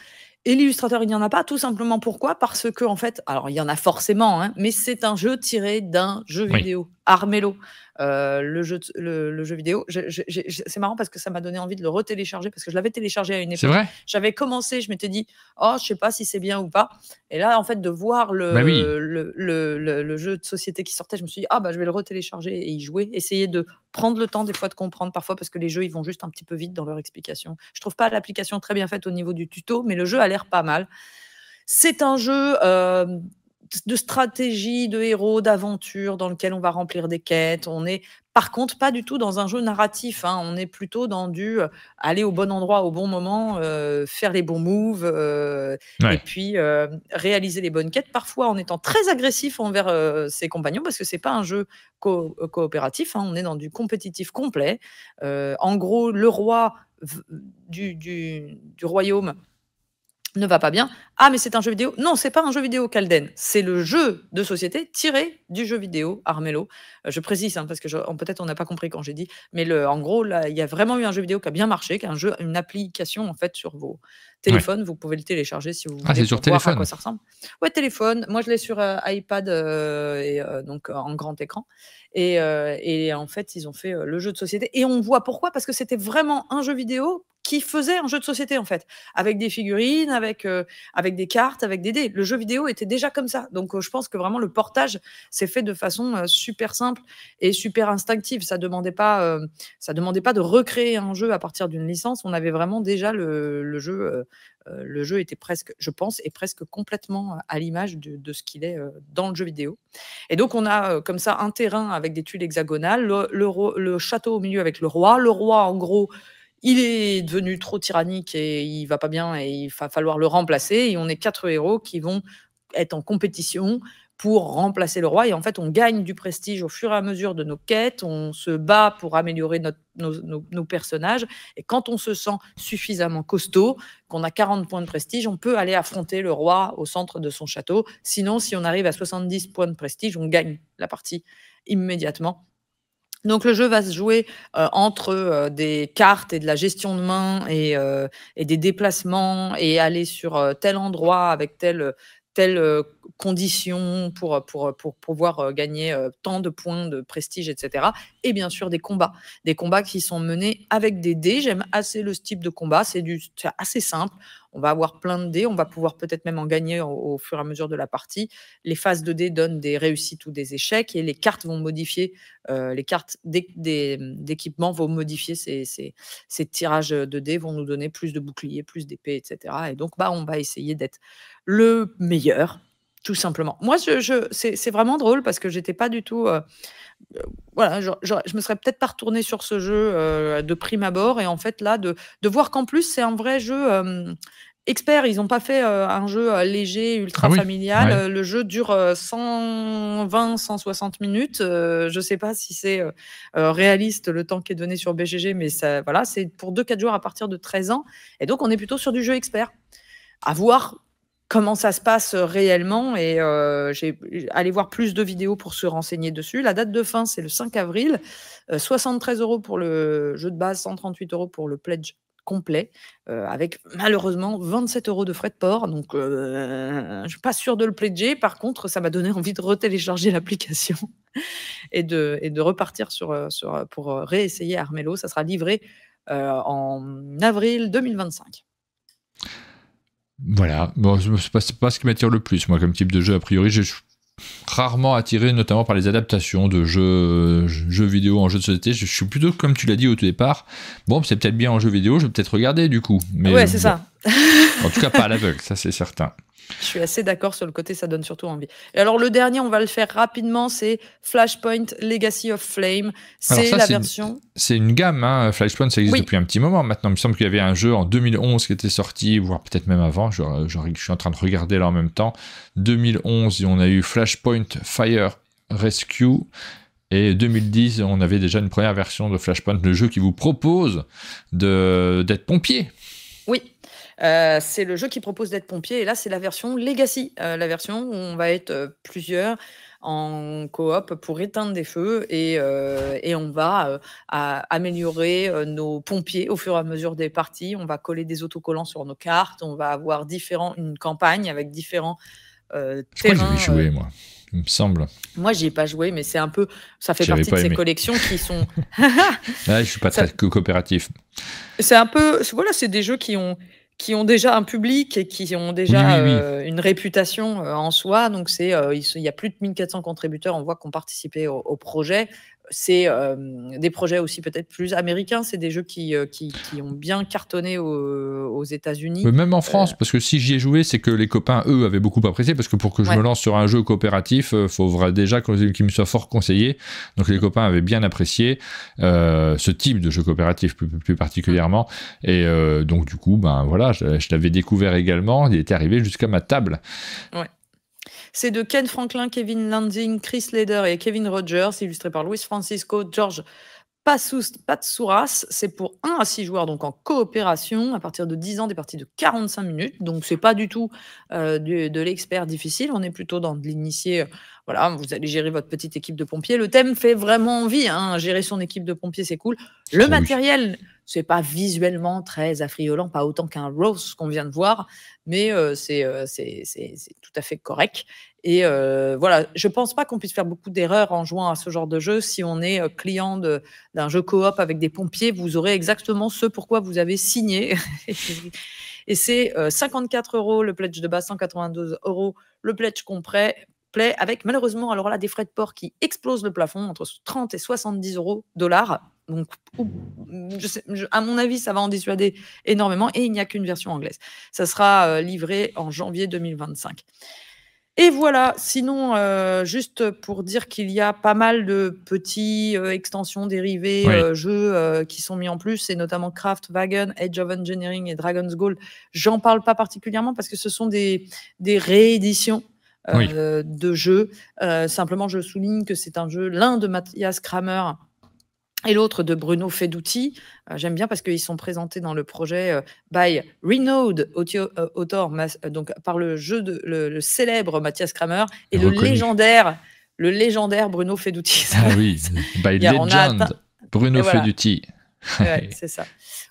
Et l'illustrateur, il n'y en a pas, tout simplement pourquoi? Parce que, en fait, alors il y en a forcément, mais c'est un jeu tiré d'un jeu vidéo, Armello. le jeu vidéo. C'est marrant parce que ça m'a donné envie de le retélécharger parce que je l'avais téléchargé à une C'est époque. vrai? J'avais commencé, je m'étais dit: «Oh, je sais pas si c'est bien ou pas» et là, en fait, de voir Bah oui. le jeu de société qui sortait, je me suis dit: «Ah bah, je vais le retélécharger et y jouer». Essayer de prendre le temps des fois de comprendre parfois parce que les jeux, ils vont juste un petit peu vite dans leur explication. Je trouve pas l'application très bien faite au niveau du tuto, mais le jeu a l'air pas mal. C'est un jeu, de stratégie, de héros, d'aventure dans lequel on va remplir des quêtes. On est par contre pas du tout dans un jeu narratif, hein. On est plutôt dans du, aller au bon endroit au bon moment, faire les bons moves, et Ouais. puis, réaliser les bonnes quêtes, parfois en étant très agressif envers, ses compagnons parce que c'est pas un jeu coopératif, hein. On est dans du compétitif complet. En gros, le roi du royaume ne va pas bien. Ah, mais c'est un jeu vidéo. Non, c'est pas un jeu vidéo, Calden. C'est le jeu de société tiré du jeu vidéo Armello. Je précise, hein, parce que peut-être on n'a pas compris quand j'ai dit, mais en gros, là, il y a vraiment eu un jeu vidéo qui a bien marché, qui est une application en fait sur vos Ouais. téléphones. Vous pouvez le télécharger si vous Ah, voulez c'est sur pour voir à téléphone? quoi ça ressemble. Ouais, téléphone. Moi, je l'ai sur iPad et donc en grand écran. Et en fait, ils ont fait le jeu de société. Et on voit pourquoi, parce que c'était vraiment un jeu vidéo qui faisait un jeu de société en fait, avec des figurines, avec des cartes, avec des dés. Le jeu vidéo était déjà comme ça. Donc je pense que vraiment le portage s'est fait de façon super simple et super instinctive. Ça demandait pas de recréer un jeu à partir d'une licence. On avait vraiment déjà le jeu. Le jeu était presque, je pense, est presque complètement à l'image de ce qu'il est dans le jeu vidéo. Et donc, on a comme ça un terrain avec des tuiles hexagonales, le château au milieu avec le roi. Le roi, en gros, il est devenu trop tyrannique et il va pas bien et il va falloir le remplacer. Et on est 4 héros qui vont être en compétition pour remplacer le roi. Et en fait, on gagne du prestige au fur et à mesure de nos quêtes. On se bat pour améliorer nos personnages. Et quand on se sent suffisamment costaud, qu'on a 40 points de prestige, on peut aller affronter le roi au centre de son château. Sinon, si on arrive à 70 points de prestige, on gagne la partie immédiatement. Donc le jeu va se jouer entre des cartes et de la gestion de main et des déplacements et aller sur tel endroit avec telle condition pour pouvoir gagner tant de points de prestige, etc. Et bien sûr des combats qui sont menés avec des dés. J'aime assez le type de combat, c'est assez simple. On va avoir plein de dés, on va pouvoir peut-être même en gagner au fur et à mesure de la partie. Les phases de dés donnent des réussites ou des échecs et les cartes vont modifier, les cartes d'équipement vont modifier ces tirages de dés, vont nous donner plus de boucliers, plus d'épées, etc. Et donc, on va essayer d'être le meilleur, tout simplement. Moi, c'est vraiment drôle parce que j'étais pas du tout... voilà, je me serais peut-être pas retournée sur ce jeu de prime abord. Et en fait, là, de voir qu'en plus, c'est un vrai jeu expert. Ils n'ont pas fait un jeu léger, ultra Ah oui, familial. ouais. Le jeu dure 120, 160 minutes. Je ne sais pas si c'est réaliste le temps qui est donné sur BGG, mais ça, voilà, c'est pour 2-4 joueurs à partir de 13 ans. Et donc, on est plutôt sur du jeu expert. À voir comment ça se passe réellement. Et j'ai allé voir plus de vidéos pour se renseigner dessus. La date de fin, c'est le 5 avril. 73 € pour le jeu de base, 138 € pour le pledge complet, avec malheureusement 27 € de frais de port. Donc, je suis pas sûre de le pledger. Par contre, ça m'a donné envie de retélécharger l'application et de repartir pour réessayer Armello. Ça sera livré en avril 2025. Voilà. Bon, c'est pas ce qui m'attire le plus, moi, comme type de jeu. A priori, je suis rarement attiré, notamment par les adaptations de jeux vidéo en jeu de société. Je suis plutôt, comme tu l'as dit au tout départ, bon, c'est peut-être bien en jeu vidéo, je vais peut-être regarder du coup. Mais ouais, c'est bon. ça. En tout cas, pas à l'aveugle, ça c'est certain. Je suis assez d'accord sur le côté, ça donne surtout envie. Et alors, le dernier, on va le faire rapidement, c'est Flashpoint Legacy of Flame. C'est la version... C'est une gamme, hein. Flashpoint, ça existe Oui. depuis un petit moment maintenant. Il me semble qu'il y avait un jeu en 2011 qui était sorti, voire peut-être même avant. Je suis en train de regarder là en même temps. 2011, on a eu Flashpoint Fire Rescue. Et 2010, on avait déjà une première version de Flashpoint, le jeu qui vous propose d'être pompier. Oui. C'est le jeu qui propose d'être pompier, et là c'est la version Legacy, la version où on va être plusieurs en coop pour éteindre des feux et on va améliorer nos pompiers au fur et à mesure des parties. On va coller des autocollants sur nos cartes, on va avoir une campagne avec différents Je crois que terrain. j'avais joué, moi. Il me semble. Moi, j'y ai pas joué, mais c'est un peu, ça fait J'avais partie de pas ces aimé. collections qui sont. Ouais, je suis pas Ça- très coopératif. C'est un peu, voilà, c'est des jeux qui ont déjà un public et qui ont déjà Oui. une réputation en soi. Donc, il y a plus de 1400 contributeurs, on voit, qui ont participé au projet. C'est des projets aussi peut-être plus américains. C'est des jeux qui ont bien cartonné aux États-Unis. Mais même en France, parce que si j'y ai joué, c'est que les copains, eux, avaient beaucoup apprécié, parce que pour que je Ouais. me lance sur un jeu coopératif, il faudra déjà qu'il me soit fort conseillé. Donc les copains avaient bien apprécié ce type de jeu coopératif plus particulièrement. Et donc du coup, ben voilà, je l'avais découvert également. Il était arrivé jusqu'à ma table. C'est de Ken Franklin, Kevin Lansing, Chris Leder et Kevin Rogers, illustré par Luis Francisco, George Patsouras. C'est pour 1 à 6 joueurs, donc en coopération, à partir de 10 ans, des parties de 45 minutes. Donc, c'est pas du tout de l'expert difficile. On est plutôt dans de l'initié. Voilà, vous allez gérer votre petite équipe de pompiers. Le thème fait vraiment envie. Gérer son équipe de pompiers, c'est cool. Le oui. matériel, c'est pas visuellement très affriolant, pas autant qu'un Rose qu'on vient de voir, mais c'est tout à fait correct. Et voilà, je pense pas qu'on puisse faire beaucoup d'erreurs en jouant à ce genre de jeu. Si on est client d'un jeu coop avec des pompiers, vous aurez exactement ce pourquoi vous avez signé. Et c'est 54 € le pledge de base, 192 € le pledge complet, avec malheureusement alors là des frais de port qui explosent le plafond entre 30 et 70 $. Donc, à mon avis, ça va en dissuader énormément, et il n'y a qu'une version anglaise. Ça sera livré en janvier 2025. Et voilà, sinon, juste pour dire qu'il y a pas mal de petits extensions dérivées, jeux qui sont mis en plus, et notamment Craftwagen, Age of Engineering et Dragon's Gold. J'en parle pas particulièrement parce que ce sont des rééditions de jeux. Simplement, je souligne que c'est un jeu, l'un de Matthias Kramer et l'autre de Bruno Feduti. J'aime bien parce qu'ils sont présentés dans le projet by renowned author, donc par le célèbre Matthias Kramer et le légendaire Bruno Feduti. Ah oui, by legend, Bruno Feduti. Ouais, c'est ça.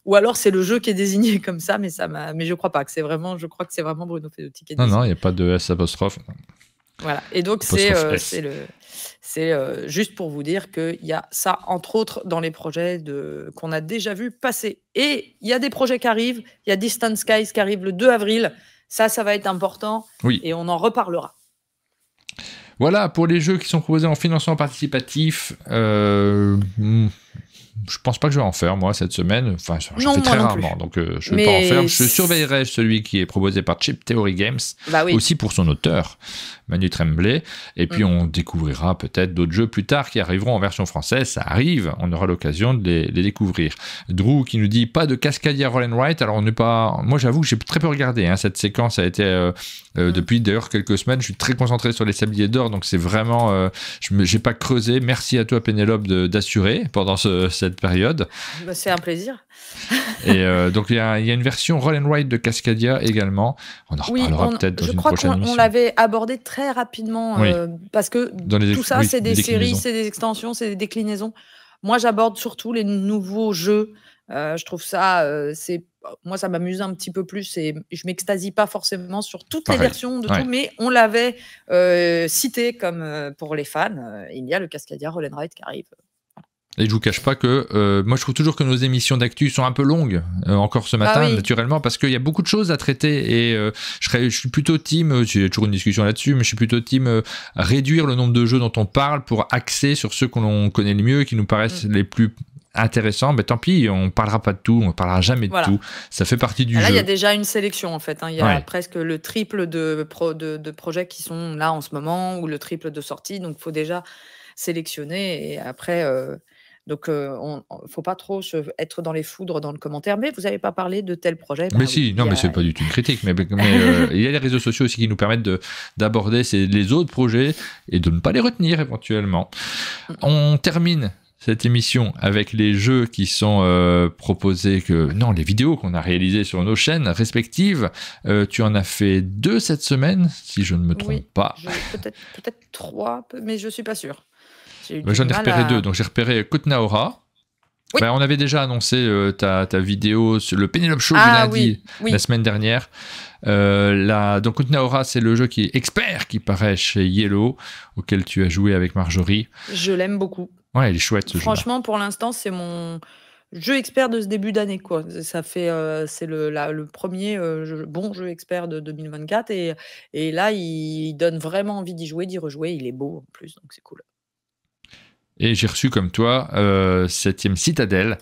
Ou alors c'est le jeu qui est désigné comme ça, mais je crois pas que c'est vraiment. Je crois que c'est vraiment Bruno Feduti qui est désigné. Non, il n'y a pas de S apostrophe. Voilà. Et donc c'est juste pour vous dire qu'il y a ça, entre autres, dans les projets qu'on a déjà vu passer. Et il y a des projets qui arrivent. Il y a Distant Skies qui arrive le 2 avril. Ça va être important. Oui. Et on en reparlera. Voilà, pour les jeux qui sont proposés en financement participatif, je pense pas que je vais en faire, moi, cette semaine. Enfin, j'en fais très rarement, donc je ne vais pas en faire. Je surveillerai celui qui est proposé par Chip Theory Games, aussi pour son auteur, Manu Tremblay. Et puis, on découvrira peut-être d'autres jeux plus tard qui arriveront en version française. Ça arrive, on aura l'occasion de les découvrir. Drew qui nous dit pas de Cascadia Roll and Write. Alors, on n'est pas. Moi, j'avoue que j'ai très peu regardé. Cette séquence a été depuis d'ailleurs quelques semaines. Je suis très concentré sur les sabliers d'or, donc c'est vraiment. J'ai pas creusé. Merci à toi, Pénélope, d'assurer pendant cette période. C'est un plaisir. Et donc il y a une version Roll and Write de Cascadia également. On en reparlera peut-être dans une prochaine émission. Je crois qu'on l'avait abordé très rapidement parce que tout ça, c'est des séries, c'est des extensions, c'est des déclinaisons. Moi, j'aborde surtout les nouveaux jeux. Je trouve ça, moi, ça m'amuse un petit peu plus, et je m'extasie pas forcément sur toutes les versions de tout, mais on l'avait cité comme pour les fans. Il y a le Cascadia Roll and Write qui arrive. Et je vous cache pas que moi je trouve toujours que nos émissions d'actu sont un peu longues encore ce matin, naturellement, parce qu'il y a beaucoup de choses à traiter, et je suis plutôt team, j'ai toujours une discussion là-dessus, mais je suis plutôt team réduire le nombre de jeux dont on parle pour axer sur ceux qu'on connaît le mieux et qui nous paraissent les plus intéressants. Mais tant pis, on parlera pas de tout, on parlera jamais de tout, ça fait partie du jeu. Là il y a déjà une sélection en fait, il y a presque le triple de projets qui sont là en ce moment, ou le triple de sorties, donc il faut déjà sélectionner, et après donc, faut pas trop être dans les foudres dans le commentaire. Mais vous n'avez pas parlé de tel projet. Mais mais c'est pas du tout une critique. Mais il y a les réseaux sociaux aussi qui nous permettent d'aborder les autres projets et de ne pas les retenir éventuellement. On termine cette émission avec les jeux qui sont proposés, les vidéos qu'on a réalisées sur nos chaînes respectives. Tu en as fait 2 cette semaine, si je ne me trompe pas. Peut-être 3, mais je suis pas sûr. J'en ai repéré 2. Donc j'ai repéré Kotnaora. Oui. On avait déjà annoncé ta vidéo sur le Pénélope Show du lundi, la semaine dernière. Donc Utnaora, c'est le jeu qui est expert qui paraît chez Yellow, auquel tu as joué avec Marjorie. Je l'aime beaucoup. Ouais, il est chouette ce jeu. Franchement, pour l'instant, c'est mon jeu expert de ce début d'année, quoi. Ça fait, c'est le premier bon jeu expert de 2024 et là, il donne vraiment envie d'y jouer, d'y rejouer. Il est beau en plus, donc c'est cool. Et j'ai reçu comme toi 7e Citadelle.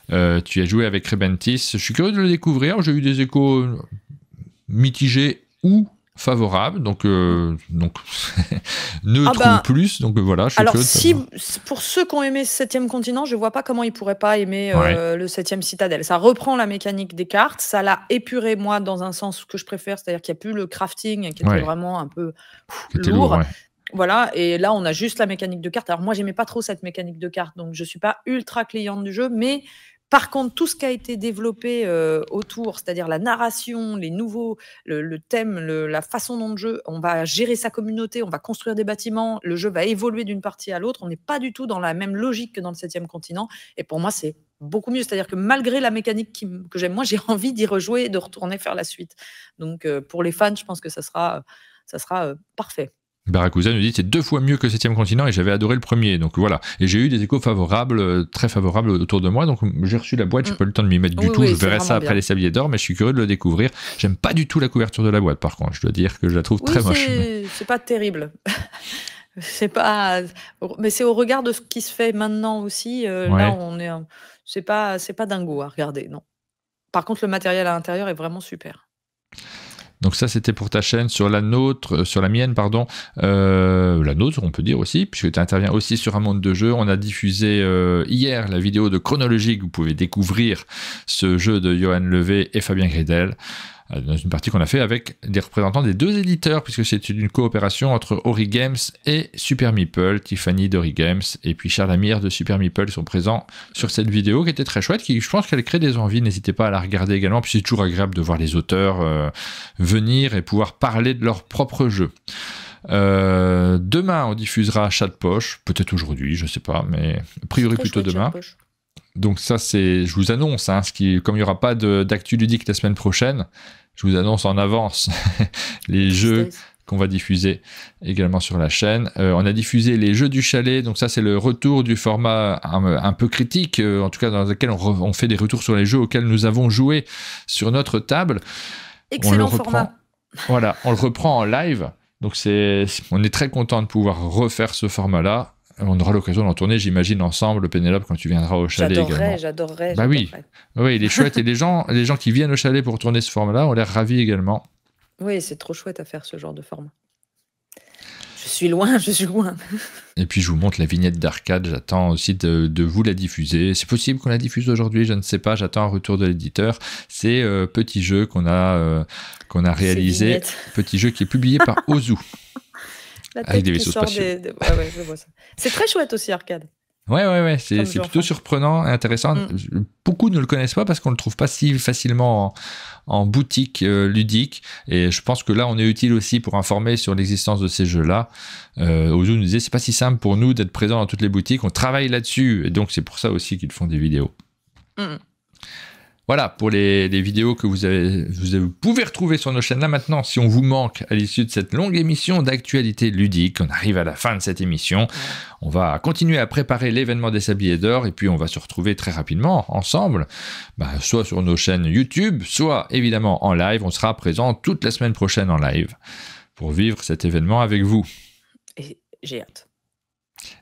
Tu as joué avec Rebentis. Je suis curieux de le découvrir. J'ai eu des échos mitigés ou favorables, donc neutre ou plus. Donc voilà. Je suis alors curieux de pour ceux qui ont aimé 7e continent, je vois pas comment ils pourraient pas aimer le 7e Citadelle. Ça reprend la mécanique des cartes, ça l'a épuré moi dans un sens que je préfère, c'est-à-dire qu'il n'y a plus le crafting qui était vraiment un peu lourd. Voilà, et là on a juste la mécanique de cartes. Alors moi j'aimais pas trop cette mécanique de cartes, donc je suis pas ultra cliente du jeu, mais par contre tout ce qui a été développé autour, c'est-à-dire la narration, les nouveaux, le thème, la façon dont le jeu, on va gérer sa communauté, on va construire des bâtiments, le jeu va évoluer d'une partie à l'autre, on n'est pas du tout dans la même logique que dans le 7e continent, et pour moi c'est beaucoup mieux, c'est-à-dire que malgré la mécanique que j'aime, moi j'ai envie d'y rejouer et de retourner faire la suite. Donc pour les fans, je pense que ça sera parfait. Barakusa nous dit c'est 2 fois mieux que 7e continent et j'avais adoré le premier, donc voilà. Et j'ai eu des échos favorables, très favorables autour de moi, donc j'ai reçu la boîte, j'ai pas eu le temps de m'y mettre du tout, je verrai ça après les Sabliers d'Or, mais je suis curieux de le découvrir. J'aime pas du tout la couverture de la boîte par contre, je dois dire que je la trouve très moche. C'est pas terrible. Mais c'est au regard de ce qui se fait maintenant aussi, là on est, c'est pas dingo à regarder, non. Par contre le matériel à l'intérieur est vraiment super. Donc ça, c'était pour ta chaîne. Sur la mienne, pardon. La nôtre, on peut dire aussi, puisque tu interviens aussi sur un monde de jeu. On a diffusé hier la vidéo de Chronologique. Vous pouvez découvrir ce jeu de Johan Levé et Fabien Gridel dans une partie qu'on a fait avec des représentants des 2 éditeurs, puisque c'est une coopération entre Ori Games et Super Meeple. Tiffany d'Ori Games et puis Charles Amir de Super Meeple sont présents sur cette vidéo qui était très chouette, qui je pense qu'elle crée des envies. N'hésitez pas à la regarder également, puis c'est toujours agréable de voir les auteurs venir et pouvoir parler de leur propre jeu. Demain on diffusera Chat de Poche, peut-être aujourd'hui, je sais pas, mais a priori plutôt demain. Donc ça c'est, je vous annonce, comme il n'y aura pas d'actu ludique la semaine prochaine, je vous annonce en avance les jeux qu'on va diffuser également sur la chaîne. On a diffusé les jeux du chalet, donc ça c'est le retour du format un peu critique, en tout cas dans lequel on fait des retours sur les jeux auxquels nous avons joué sur notre table. Excellent format. Voilà, on le reprend en live, donc on est très content de pouvoir refaire ce format-là. On aura l'occasion d'en tourner, j'imagine, ensemble, Pénélope, quand tu viendras au chalet également. J'adorerais. Bah oui, il est chouette. Et les gens qui viennent au chalet pour tourner ce format-là ont l'air ravis également. Oui, c'est trop chouette à faire ce genre de format. Je suis loin. Et puis, je vous montre la vignette d'arcade. J'attends aussi de vous la diffuser. C'est possible qu'on la diffuse aujourd'hui, je ne sais pas. J'attends un retour de l'éditeur. C'est petit jeu qu'on a réalisé. Petit jeu qui est publié par Ozu. Avec des vaisseaux spatiaux. Ouais, je vois ça. C'est très chouette aussi, arcade. Ouais, c'est plutôt surprenant et intéressant. Beaucoup ne le connaissent pas parce qu'on ne le trouve pas si facilement en boutique ludique. Et je pense que là, on est utile aussi pour informer sur l'existence de ces jeux-là. Ozu nous disait, c'est pas si simple pour nous d'être présents dans toutes les boutiques. On travaille là-dessus. Et donc, c'est pour ça aussi qu'ils font des vidéos. Voilà, pour les vidéos que vous pouvez retrouver sur nos chaînes là maintenant. Si on vous manque à l'issue de cette longue émission d'actualité ludique, on arrive à la fin de cette émission. On va continuer à préparer l'événement des Sabliers d'Or et puis on va se retrouver très rapidement ensemble, soit sur nos chaînes YouTube, soit évidemment en live. On sera présent toute la semaine prochaine en live pour vivre cet événement avec vous. Et j'ai hâte.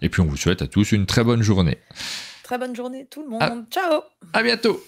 Et puis on vous souhaite à tous une très bonne journée. Très bonne journée tout le monde. Ciao. À bientôt.